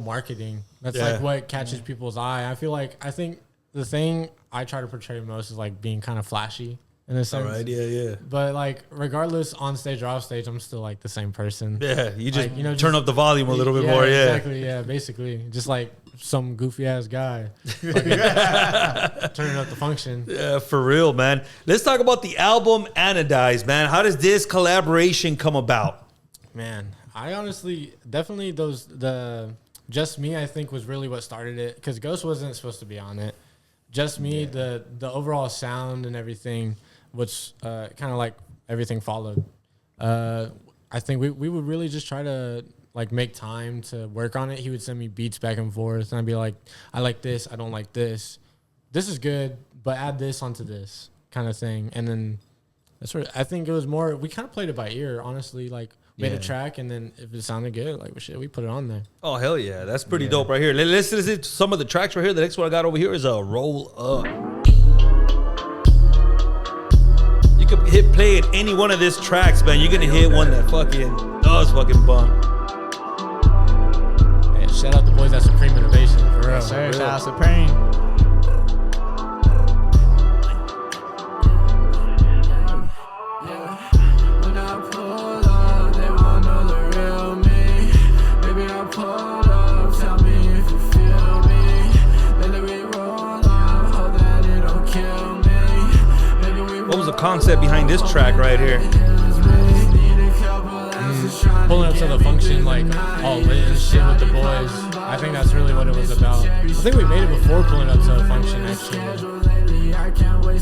marketing. That's like what catches people's eye. I think the thing I try to portray most is like being kind of flashy in a sense. All right, yeah. But like regardless, on stage or off stage, I'm still like the same person. Yeah, you just like, you know, turn up the volume a little bit more. Yeah, exactly. Yeah, basically, just like some goofy ass guy turning up the function. Yeah, for real, man. Let's talk about the album Anodized, man. How does this collaboration come about? Man, I honestly definitely the Just Me, I think, was really what started it, because Ghost wasn't supposed to be on it. Just Me, the overall sound and everything, which kind of like everything followed. I think we would really just try to like make time to work on it. He would send me beats back and forth, and I'd be like, I like this, I don't like this. This is good, but add this onto this kind of thing. And then that's where I think it was more, we kind of played it by ear, honestly. Like, made a track, and then if it sounded good, like, shit, we put it on there. Oh, hell yeah. That's pretty dope right here. Let's listen to some of the tracks right here. The next one I got over here is a Roll Up. You could hit play at any one of these tracks, man. You're going to hit one that fucking does fucking bump. Hey, shout out the boys at Supreme Innovation, for real. Sir, shout out Supreme. Concept behind this track right here. Pulling up to the function, like all lit and shit with the boys. I think that's really what it was about. I think we made it before pulling up to the function, actually.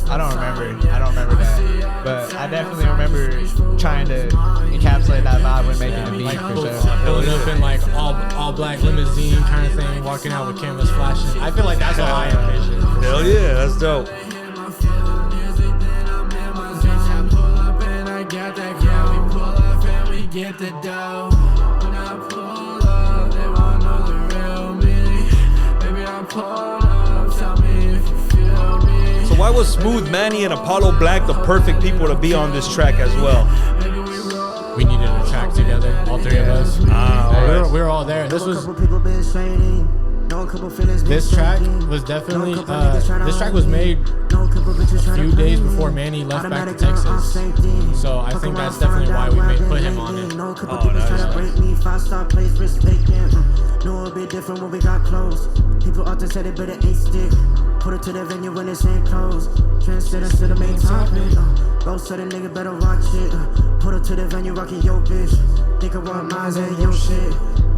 I don't remember that, but I definitely remember trying to encapsulate that vibe when making the beat. Like for sure. Pulling up in like all black limousine kind of thing, walking out with cameras flashing. I feel like that's what I envisioned. Hell yeah, that's dope. Get the dough. When I pull up, they wanna know the real me. Baby, I pull up, tell me if you feel me. So why was Smooth Manny and Apollo Black the perfect people to be on this track as well? We needed a track together, all three of us. We were all there. This track was definitely this track was made a few days before Manny left back to Texas, so I think that's definitely why we put him on it. Oh, nice. No, a bit different when we got close. People often said it, but it ain't stick. Put it to the venue when it's ain't closed. Transcendence to the main topic. Go so the nigga better watch it. Put it to the venue, rockin' your bitch. Think of what mine's and your shit.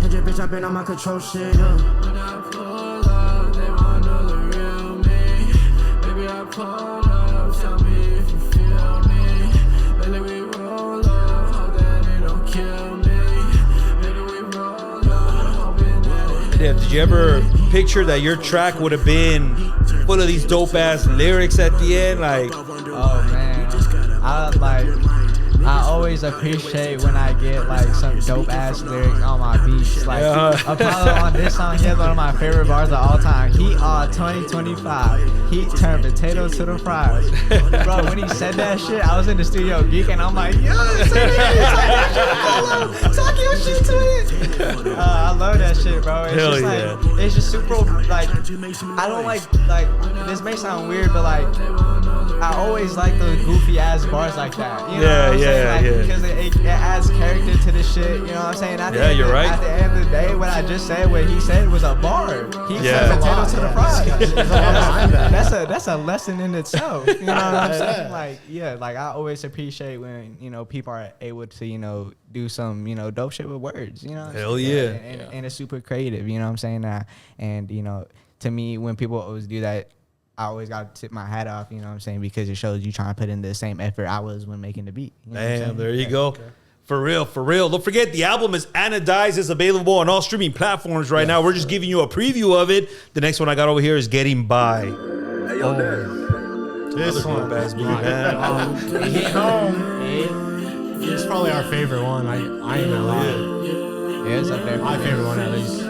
bitch, I been on my control shit. When I pull up, they wanna know the real me. Baby, I pull up, tell me if you feel me. Lately we roll up, hope that it don't kill me. Lately we roll up, hoping that it. Yeah, did you ever picture that your track would have been full of these dope ass lyrics at the end? Like, oh man, I always appreciate when I get like some dope ass lyrics on my beats. Like Apollo on this song, he has one of my favorite bars of all time. Heat all 2025. Heat turn potato to the fries. Bro, when he said that shit, I was in the studio geeking. I'm like, yo, talk your shit to it. I love that shit, bro. It's just like, it's just super like, I don't like this may sound weird, but like, I always like those goofy ass bars like that. You know what I'm saying? Because it adds character to the shit. You know what I'm saying? You're right. At the end of the day, what I just said, what he said was a bar. He said potato to the fries. That's a lesson in itself. You know what I'm saying? Like I always appreciate when people are able to do some dope shit with words. You know? Hell yeah. And it's super creative. You know what I'm saying? And to me, when people always do that, I always got to tip my hat off, you know what I'm saying? Because it shows you trying to put in the same effort I was when making the beat. You know Damn, there you go. Okay. For real. Don't forget, the album is Anodized. It's available on all streaming platforms right now. We're just giving you a preview of it. The next one I got over here is Getting By. Hey, yo, this one. It's probably our favorite one. I ain't gonna lie. Yeah, it's up there. My favorite one, at least.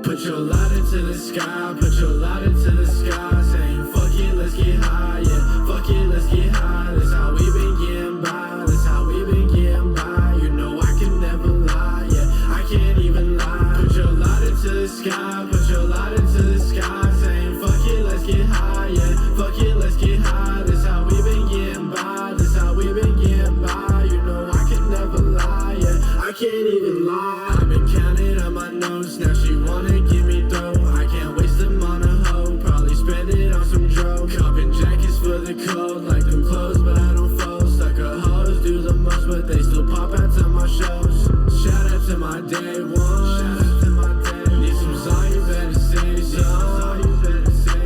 Put your light into the sky, put your light into the sky, saying fuck it, let's get high, yeah, fuck it, let's get high, that's how we been getting by, that's how we been getting by, you know I can never lie, yeah, I can't even lie, put your light into the sky, put your light into the sky, saying fuck it, let's get high, yeah, fuck it, let's get high, that's how we been getting by, that's how we been getting by, you know I can never lie, yeah, I can't even lie, I've been counting on my notes, now she wanna give me dough. I can't waste them on a hoe. Probably spend it on some dro. Copping jackets for the cold, like them clothes, but I don't fold. Sucker hoes do the most, but they still pop out to my shows. Shout out to my day one. Need some song, you better say so.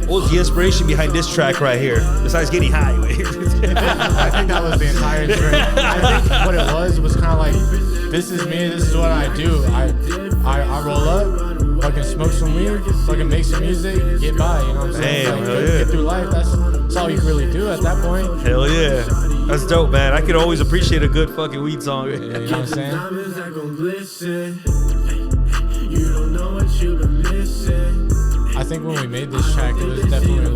What was the inspiration behind this track right here? Besides getting high. I think that was the entire track. I think what it was kind of like, this is me, this is what I do. I roll up, fucking smoke some weed, fucking make some music, get by, you know what I'm saying? Damn, get through life, that's all you can really do at that point. Hell yeah. That's dope, man. I could always appreciate a good fucking weed song. You know what I'm saying? I think when we made this track, it was definitely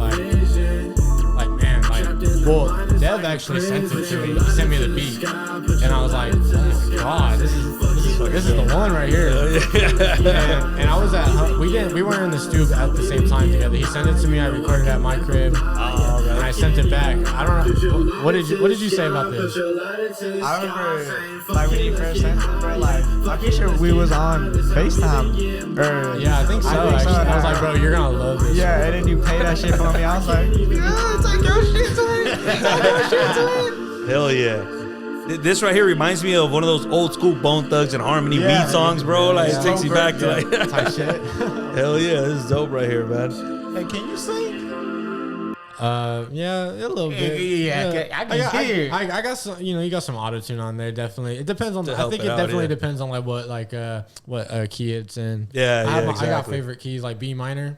well, Dev actually sent it to me. He sent me the beat, and I was like, "Oh my god, this is the one right here." And I was at we weren't in the studio at the same time together. He sent it to me. I recorded at my crib, and I sent it back. I don't know what did you say about this? I remember when you first sent it, bro. I'm pretty sure we was on FaceTime. Yeah, I think so. I was like, bro, you're gonna love this. Yeah, and then you played that shit for me. I was like, yeah, it's like your shit to it. Hell yeah. This right here reminds me of one of those old school Bone Thugs and Harmony weed songs, bro. Like, it takes you back to like type shit. Hell yeah, this is dope right here, man. Hey, can you sing? Yeah, a little bit. Yeah, I can hear. I got some, you got some auto tune on there. Definitely, it depends on. I think it definitely depends on like what key it's in. Yeah, I got favorite keys like B minor.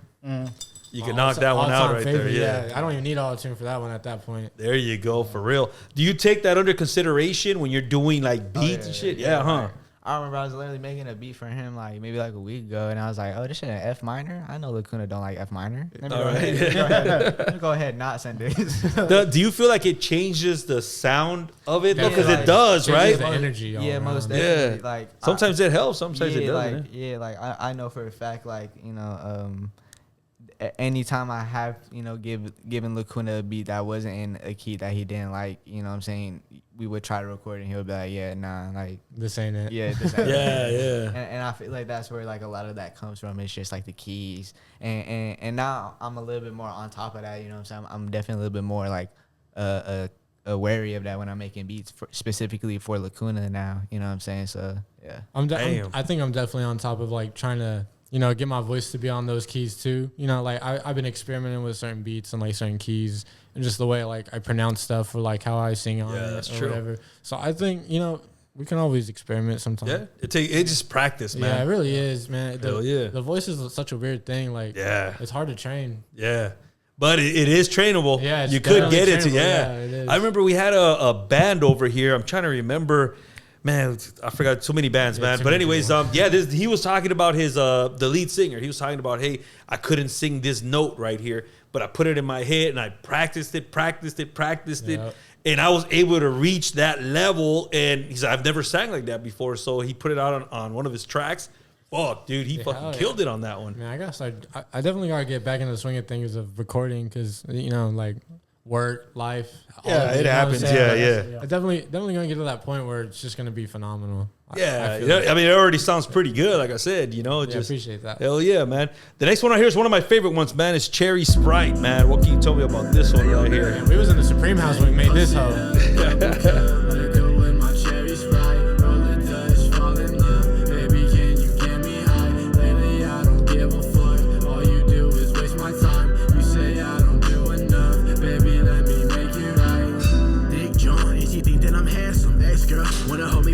You can knock that one out right there. Yeah, I don't even need auto tune for that one at that point. There you go, for real. Do you take that under consideration when you're doing like beats and shit? Yeah, huh? I remember I was literally making a beat for him maybe a week ago, and I was like, "Oh, this shit in F minor." I know Lacuna don't like F minor. Let me go ahead, not send this. Do you feel like it changes the sound of it? Because it does, right? The energy. Yeah, most definitely. Yeah. Sometimes it helps. Sometimes it doesn't. I know for a fact, anytime I have, given Lacuna a beat that wasn't in a key that he didn't like, you know what I'm saying, we would try to record and he'll be like, yeah, nah, like this ain't it. Yeah, this ain't it. And I feel like that's where a lot of that comes from. It's just like the keys. And now I'm a little bit more on top of that, you know what I'm saying? I'm definitely a little bit more wary of that when I'm making beats specifically for Lacuna now. You know what I'm saying? So yeah, I think I'm definitely on top of like trying to, you know, get my voice to be on those keys too. You know, like I've been experimenting with certain beats and like certain keys and just the way like I pronounce stuff or like how I sing on it or whatever. So I think, you know, we can always experiment sometimes. Yeah, it's just practice, man. Yeah, it really is, man. The voice is such a weird thing. Like, it's hard to train. Yeah. But it is trainable. Yeah, you could get it. Yeah, it is. I remember we had a band over here. I'm trying to remember. Man, I forgot so many bands, man. But anyways, he was talking about his the lead singer. He was talking about, hey, I couldn't sing this note right here, but I put it in my head and I practiced it, and I was able to reach that level. And he said, I've never sang like that before, so he put it out on one of his tracks. Fuck, dude, he fucking killed it on that one. Man, I definitely gotta get back into the swing of things of recording because, you know, like work, life. Yeah, it happens. Yeah. I definitely gonna get to that point where it's just gonna be phenomenal. Yeah, I mean, it already sounds pretty good. Like I said, you know, just appreciate that. Hell yeah, man. The next one right here is one of my favorite ones, man. It's Cherry Sprite, man. What can you tell me about this one right here? Man, we was in the Supreme House when we made this hoe.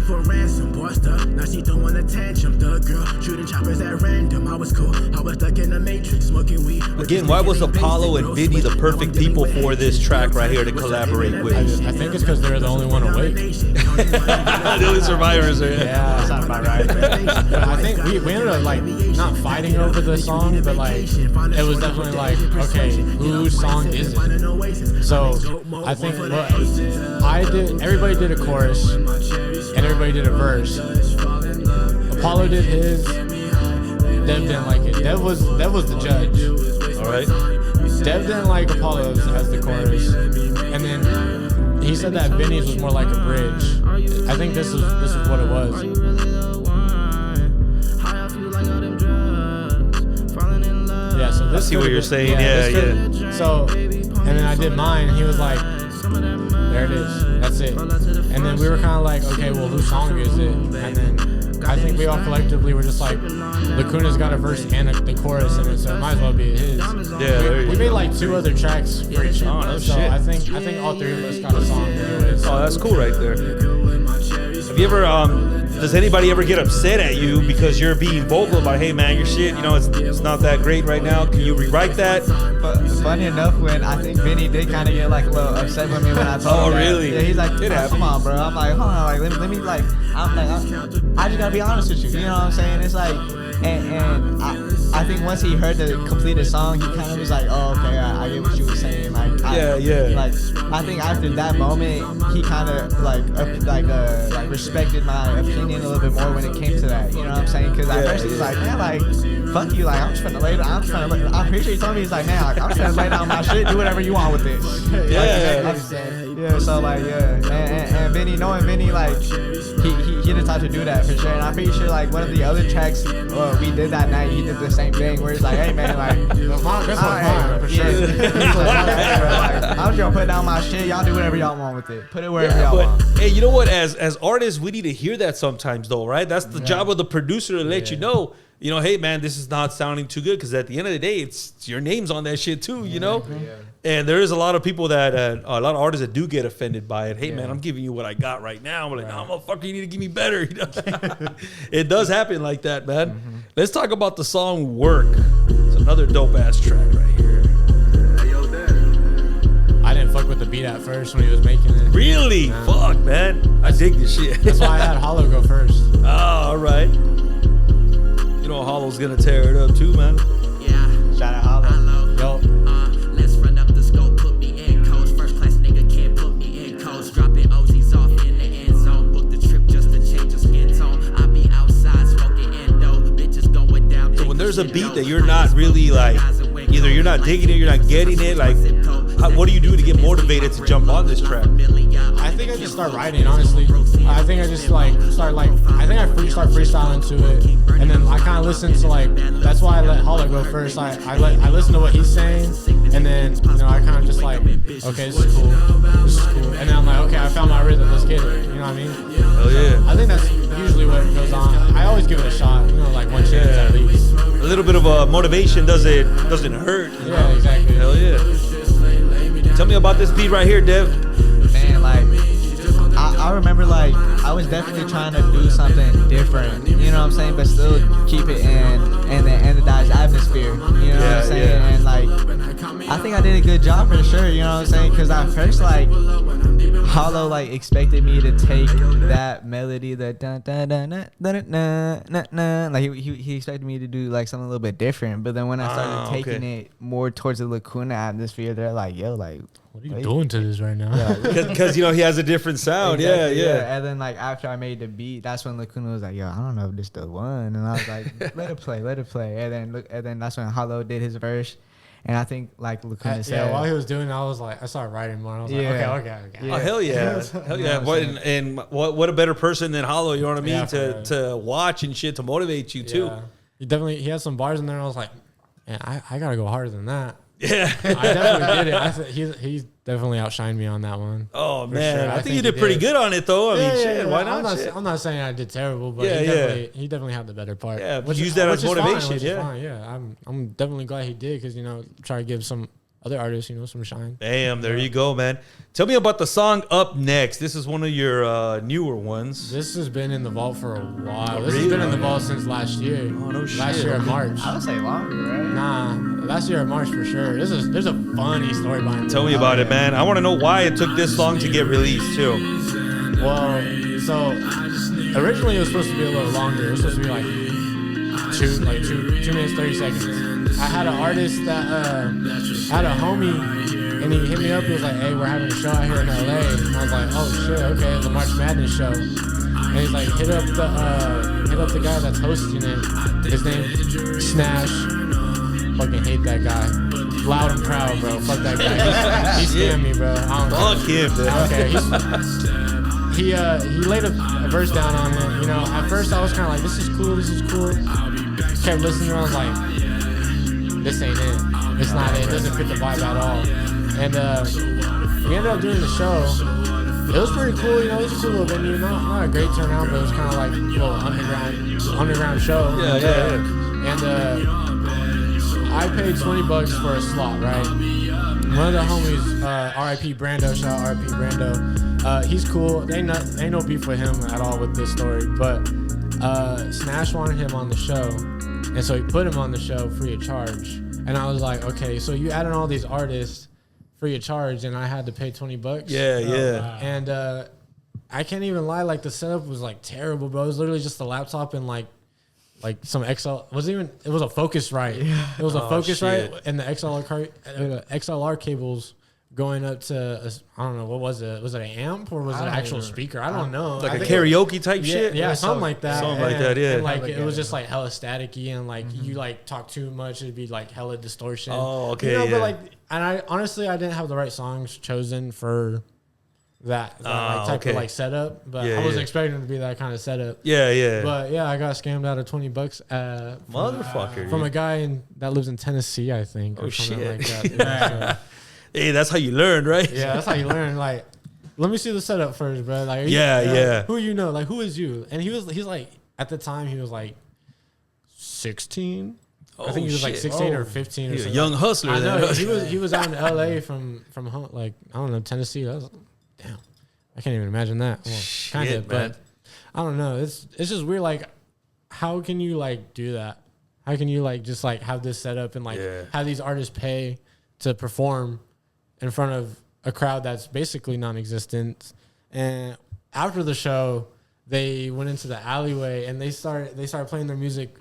For ransom, bossed up. Now she throwing a tantrum. The girl shooting choppers at random. I was cool. I was stuck in the matrix, smoking weed. Again, why was Apollo and Vinny the perfect people for this track right here to collaborate with? I think it's because they're the only one awake. The only survivors are. Yeah, that sounds about right. But I think we ended up like not fighting over the song, but like it was definitely like, okay, whose song is it? So I think what I did, everybody did a chorus. And everybody did a verse. Apollo did his. Dev didn't like it. Dev was the judge. All right. Dev didn't like Apollo as the chorus, and then he said that Vinny's was more like a bridge. I think this is what it was. Yeah. So this. I see what you're saying. Yeah. So, and then I did mine. He was like, there it is. That's it. And then we were kind of like, okay, well, whose song is it? And then I think we all collectively were just like, Lacuna's got a verse and the chorus in it, so it might as well be his. Yeah, we made like 2 other tracks for each other. Oh, no so shit. I think all 3 of us got a song anyways. Oh, that's cool right there. Have you ever does anybody ever get upset at you because you're being vocal about, hey man, your shit, you know, it's not that great right now. Can you rewrite that? But funny enough, when I think Vinny did kind of get like a little upset with me when I told him. Oh, really? Yeah, he's like, come on, bro. I'm like, hold on, like let me like, I just gotta be honest with you. You know what I'm saying? It's like, and I think once he heard the completed song, he kind of was like, oh, okay, I get what you were saying. Like, Like, I think after that moment, he kind of like respected my opinion a little bit more when it came to that. You know what I'm saying? Because at first he was like, man, like, fuck you, like I'm just trying to lay down. I'm pretty sure he told me, he's like, man, like, I'm trying to lay down my shit, do whatever you want with this. Yeah. So like, and Vinny, knowing Vinny, like, he the type to do that for sure. And I'm pretty sure like one of the other tracks we did that night, he did the same thing where he's like, hey man, like, this one's mine for sure. I'm just gonna put down my shit. Y'all do whatever y'all want with it. Put it wherever y'all want. Hey, you know what? As artists, we need to hear that sometimes, though, right? That's the job of the producer to let you know, hey man, this is not sounding too good. Because at the end of the day, it's your name's on that shit too, you know. Yeah. And there is a lot of people that, a lot of artists that do get offended by it. Hey man, I'm giving you what I got right now. I'm like, no, motherfucker, you need to give me better. You know? It does happen like that, man. Mm-hmm. Let's talk about the song "Work." It's another dope ass track right here. I didn't fuck with the beat at first when he was making it. Really? Nah. Fuck, man. I dig this shit. That's why I had Hollow go first. Oh, all right. You know Hollow's gonna tear it up too, man. Yeah. Shout out Hollow. Yo. Let's run up the scope, put me in codes. First class nigga can't put me in codes. Dropping OZs off in the end zone. Book the trip just to change the skin tone. I be outside smoking endo. Bitches going down. So when there's a beat that you're not really like, either you're not digging it, you're not getting it, like, what do you do to get motivated to jump on this track? I think I just start writing, honestly. I think I just start freestyling to it, and then I kind of listen to like. That's why I let Hollow go first. I listen to what he's saying, and then I kind of just like, okay, this is cool, and then I'm found my rhythm. Let's get it. You know what I mean? Hell yeah. I think that's usually what goes on. I always give it a shot. You know, like one chance at least. A little bit of motivation doesn't hurt. Yeah, exactly. Hell yeah. Tell me about this beat right here, Dev. Man, like I remember like I was definitely trying to do something different, you know what I'm saying, but still keep it in the anodized atmosphere, you know what I'm saying, and like I think I did a good job for sure, you know what I'm saying, because at first like Hollow like expected me to take that melody, the dun dun dun dun dun dun dun dun, like he expected me to do like something a little bit different, but then when I started taking it more towards the Lacuna atmosphere, they're like, yo, like, what are you doing to this right now? Because you know he has a different sound. Exactly, Yeah. And then like after I made the beat, that's when Lacuna was like, "Yo, I don't know if this the one," and I was like, "Let it play." And then that's when Hollow did his verse, and I think like Lacuna said, while he was doing it, I started writing more. I was like, okay. Oh hell yeah, hell yeah! What a better person than Hollow, you know what I mean? To watch and shit to motivate you too. He had some bars in there. And I was like, man, I gotta go harder than that. Yeah, I definitely did it. He's definitely outshined me on that one. Oh man, sure. I think you did pretty good on it though. I mean, shit, why not? I'm not saying I did terrible, but he definitely had the better part. Yeah, use that as motivation. Yeah, I'm definitely glad he did because try to give some other artists some shine. Damn, there you go, man. Tell me about the song Up Next. This is one of your newer ones. This has been in the vault for a while. This has been in the vault since last year. Oh no shit. Last year in March. I would say longer, right? Nah, last year in March for sure. There's a funny story behind it. Tell me about it, man. I want to know why it took this long to get released too. Well, so originally it was supposed to be a little longer. It was supposed to be like 2 minutes 30 seconds. I had an artist that had a homie, and he hit me up. He was like, "Hey, we're having a show out here in LA." And I was like, "Oh shit, okay, the March Madness show." And he's like, hit up the guy that's hosting it. His name Snash. Fucking hate that guy. Loud and proud, bro. Fuck that guy. He scammed me, bro. Fuck him, man. I don't care. He laid a verse down on it. At first I was kind of like, this is cool. Kept listening, I was like, this ain't it. It's not it. It doesn't fit the vibe at all. And we ended up doing the show. It was pretty cool, it was a cool little venue. Not a great turnout, but it was kind of like a little underground show. Yeah. And I paid $20 for a slot, right? One of the homies, R.I.P. Brando, shout out R.I.P. Brando. He's cool. Ain't no beef with him at all with this story, but Snash wanted him on the show, and so he put him on the show free of charge. And I was like, okay, so you added all these artists free of charge, and I had to pay $20. Yeah. Wow. And I can't even lie, like the setup was like terrible, bro. It was literally just a laptop and like some XL. It was a Focusrite. Yeah. It was a Focusrite and the XLR cables going up to I don't know, what was it? Was it an amp or was it an actual speaker? I don't know. Like a karaoke type shit. Yeah, something like that. Yeah. And it was just like hella staticky, and like you like talk too much, it'd be like hella distortion. Oh, okay. But and I honestly I didn't have the right songs chosen for that type of setup, but I wasn't expecting it to be that kind of setup. Yeah. But yeah, I got scammed out of $20 motherfucker from a guy that lives in Tennessee, I think. Oh shit! Like that. Hey, that's how you learn, right? Yeah, that's how you learn. Like, let me see the setup first, bro. Like, who like, who is you? And he's like, at the time he was like 16. I think he was like 16 or 15 or something. A young hustler. I know. he was out in LA from home, like, I don't know, Tennessee. Damn, I can't even imagine that. Well, kind of, but I don't know. It's just weird. Like, how can you like do that? How can you like just like have this set up and like have these artists pay to perform in front of a crowd that's basically non-existent? And after the show, they went into the alleyway and they started playing their music.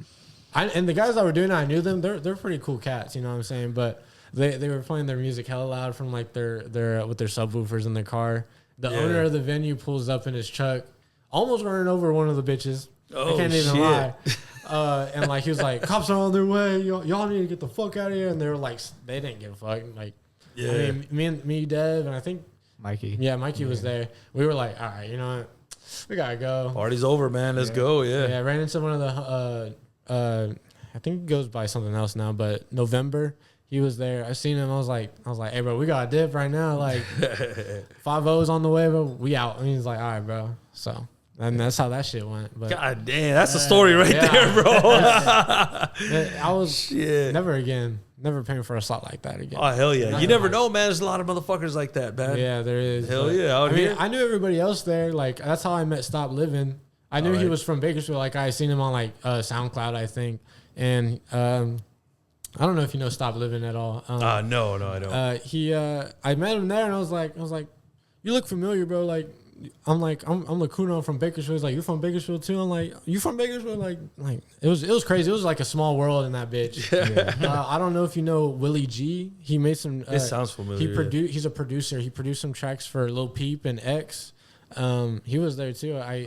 And the guys that were doing it, I knew them. They're pretty cool cats, you know what I'm saying? But they were playing their music hella loud from like their with their subwoofers in their car. The owner of the venue pulls up in his truck, almost running over one of the bitches. I can't even lie. And like he was like, cops are on their way. Y'all need to get the fuck out of here. And they were like, they didn't give a fuck. Like, I mean, me, Dev, and I think Mikey. Yeah, Mikey was there. We were like, all right, you know what? We gotta go. Party's over, man. Let's go. Yeah. Yeah. I ran into one of the. I think it goes by something else now, but November. He was there. I seen him. I was like, hey, bro, we got a dip right now. Like 5 O's on the way, bro. We out. And he's like, all right, bro. So, and that's how that shit went. But God damn, that's the story right there, bro. I was never paying for a slot like that again. Oh, hell yeah. You never know, man. There's a lot of motherfuckers like that, man. Yeah, there is. Hell yeah. Out here. I knew everybody else there. Like, that's how I met Stop Living. I knew he was from Bakersfield. Like, I seen him on, like, SoundCloud, I think. And I don't know if you know Stop Living at all. No, I don't. I met him there, and I was like, you look familiar, bro. Like, I'm Lacuna. I'm from Bakersfield. He's like, you're from Bakersfield too? I'm like, you from Bakersfield? Like it was crazy. It was like a small world in that bitch. Yeah. I don't know if you know Willie G. He made some. It sounds familiar. He's a producer. He produced some tracks for Lil Peep and X. He was there too. I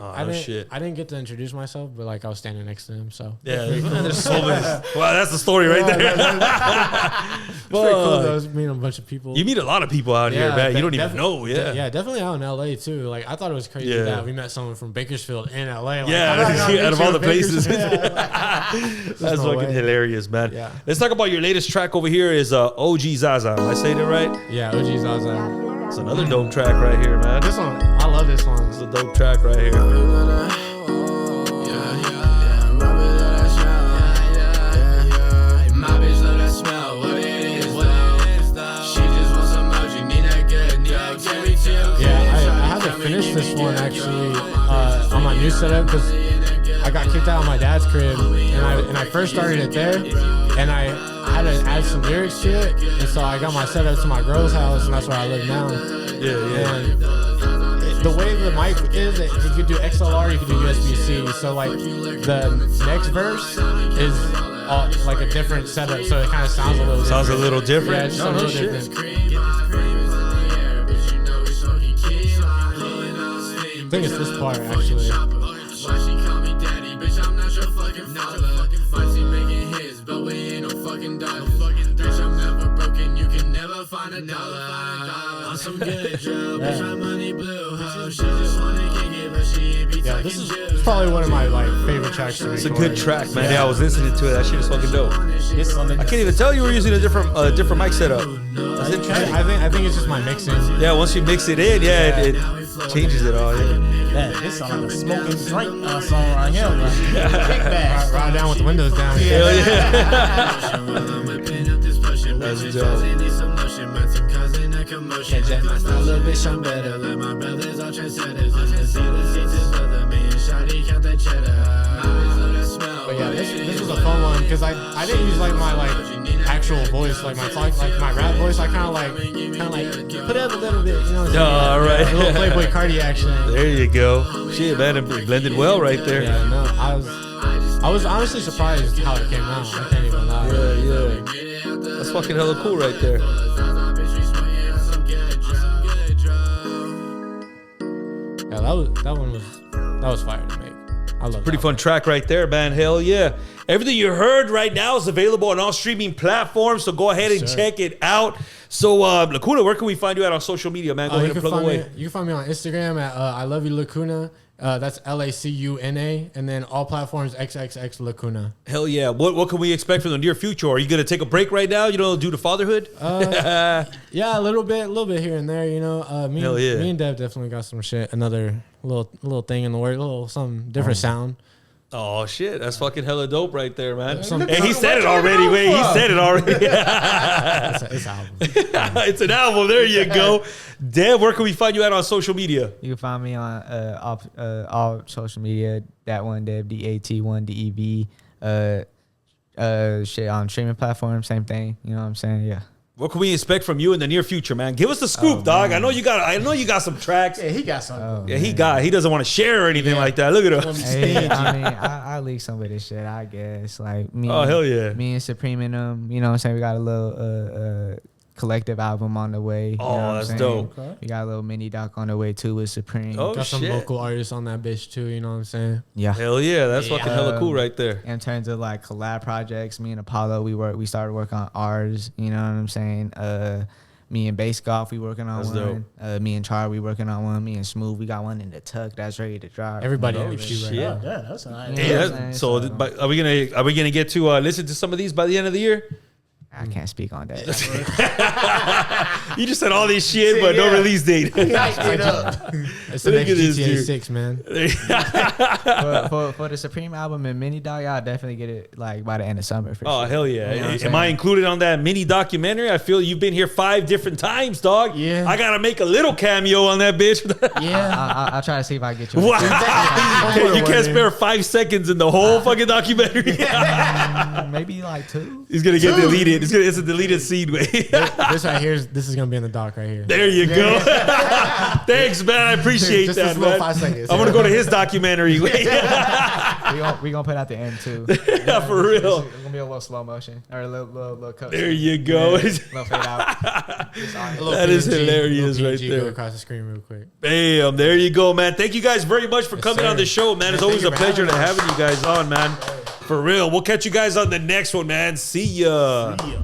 didn't get to introduce myself, but like I was standing next to him. So yeah, there's so many. Wow, that's the story right there. It's pretty cool though. I was meeting a bunch of people. You meet a lot of people out here, man. You don't even know. Yeah, definitely out in LA too. Like I thought it was crazy that we met someone from Bakersfield in LA. Like, out of all the places. That's fucking hilarious, man. Yeah. Let's talk about your latest track over here. Is OG ZAZA. Am I saying it right? Yeah, OG ZAZA. It's another dope track right here, man. This one, I love this one. It's a dope track right here. Finished this one actually on my new setup because I got kicked out of my dad's crib and I first started it there and I had to add some lyrics to it, and so I got my setup to my girl's house, and that's where I live now. And the way the mic is, you could do XLR, you could do USB-C. So like the next verse is like a different setup, so it kind of sounds a little different. Yeah, it's just a little different. I think it's this part actually. Yeah, this is probably one of my like favorite tracks. It's a good track, man. Yeah, I was listening to it. That shit is fucking dope. I can't even tell you were using a different mic setup. That's interesting. I think it's just my mixing. Yeah, once you mix it in, it changes it all. Yeah, this sounds like a smoking drink song right here. Big bag. Ride down with the windows down. Hell yeah. That's dope. A little bitch, I'm better. Let my brothers all trendsetters. But yeah, this was a fun one because I didn't use like my actual voice, like my rap voice. I kind of like put it up a little bit, you know. All right, a little Playboy Cardi action. There you go. Shit, man, it blended well right there. Yeah, no, I was honestly surprised how it came out. I can't even lie. Yeah. That's fucking hella cool right there. Yeah, that was fire to make. I love Pretty fun track right there, man. Hell yeah. Everything you heard right now is available on all streaming platforms, so go ahead and check it out. So, Lacuna, where can we find you at on social media, man? Go ahead and plug away. You can find me on Instagram at I love you Lacuna. That's LACUNA, and then all platforms xxxLacuna. Hell yeah. What can we expect from the near future? Are you going to take a break right now, due to fatherhood? Yeah, a little bit here and there, Me and Dev definitely got some shit, another little thing in the work, some different sound. Oh shit, that's fucking hella dope right there, man. And he said it already. Wait, he said it already. It's an album. It's an album. There you go. Dev, where can we find you at on social media? You can find me on all social media. Dat1dev, DAT1DEV. Shit on streaming platforms, same thing. You know what I'm saying? Yeah. What can we expect from you in the near future, man? Give us the scoop, dog. Man. I know you got some tracks. Yeah, he got some. He doesn't want to share or anything like that. Look at him. Hey, I leak some of this shit, I guess. Like me. Oh hell yeah. Me and Supreme and them. You know what I'm saying? We got a little collective album on the way. Oh, that's dope. Okay. We got a little mini doc on the way too with Supreme. Oh, got some local artists on that bitch too. You know what I'm saying? Yeah. Hell yeah, that's fucking hella cool right there. In terms of like collab projects, me and Apollo, we started working on ours. You know what I'm saying? Me and Bass Golf, we working on one. Me and Char, we working on one. Me and Smooth, we got one in the tuck that's ready to drop. Everybody right now. Yeah, that's nice. Yeah. So are we gonna get to listen to some of these by the end of the year? I can't speak on that. You just said all this shit, but no release date. It's the Look next at this GTA dude. 6, man. for the Supreme album and mini dog, I'll definitely get it like by the end of summer. For Oh, sure. hell yeah. You know what I'm Am saying? I included on that mini documentary? I feel you've been here 5 different times, dog. Yeah. I got to make a little cameo on that bitch. Yeah. I'll try to see if I can get you. Wow. You can't spare 5 seconds in the whole fucking documentary. Maybe like 2. He's going to get deleted. It's a deleted scene, way. This right here, this is going to be in the doc right here. There you go. Thanks, man. I appreciate Just that, this little man. 5 seconds. I'm going to go to his documentary. We gonna put out the end too. Yeah, for real. It's gonna be a little slow motion or a little cut. There you go. Little fade out. That is hilarious right Go there. across the screen real quick. Bam. There you go, man. Thank you guys very much for coming sir. on the show, man. It's Yeah, always a thank you for pleasure to having having you guys on, man. For real. We'll catch you guys on the next one, man. See ya. Yeah.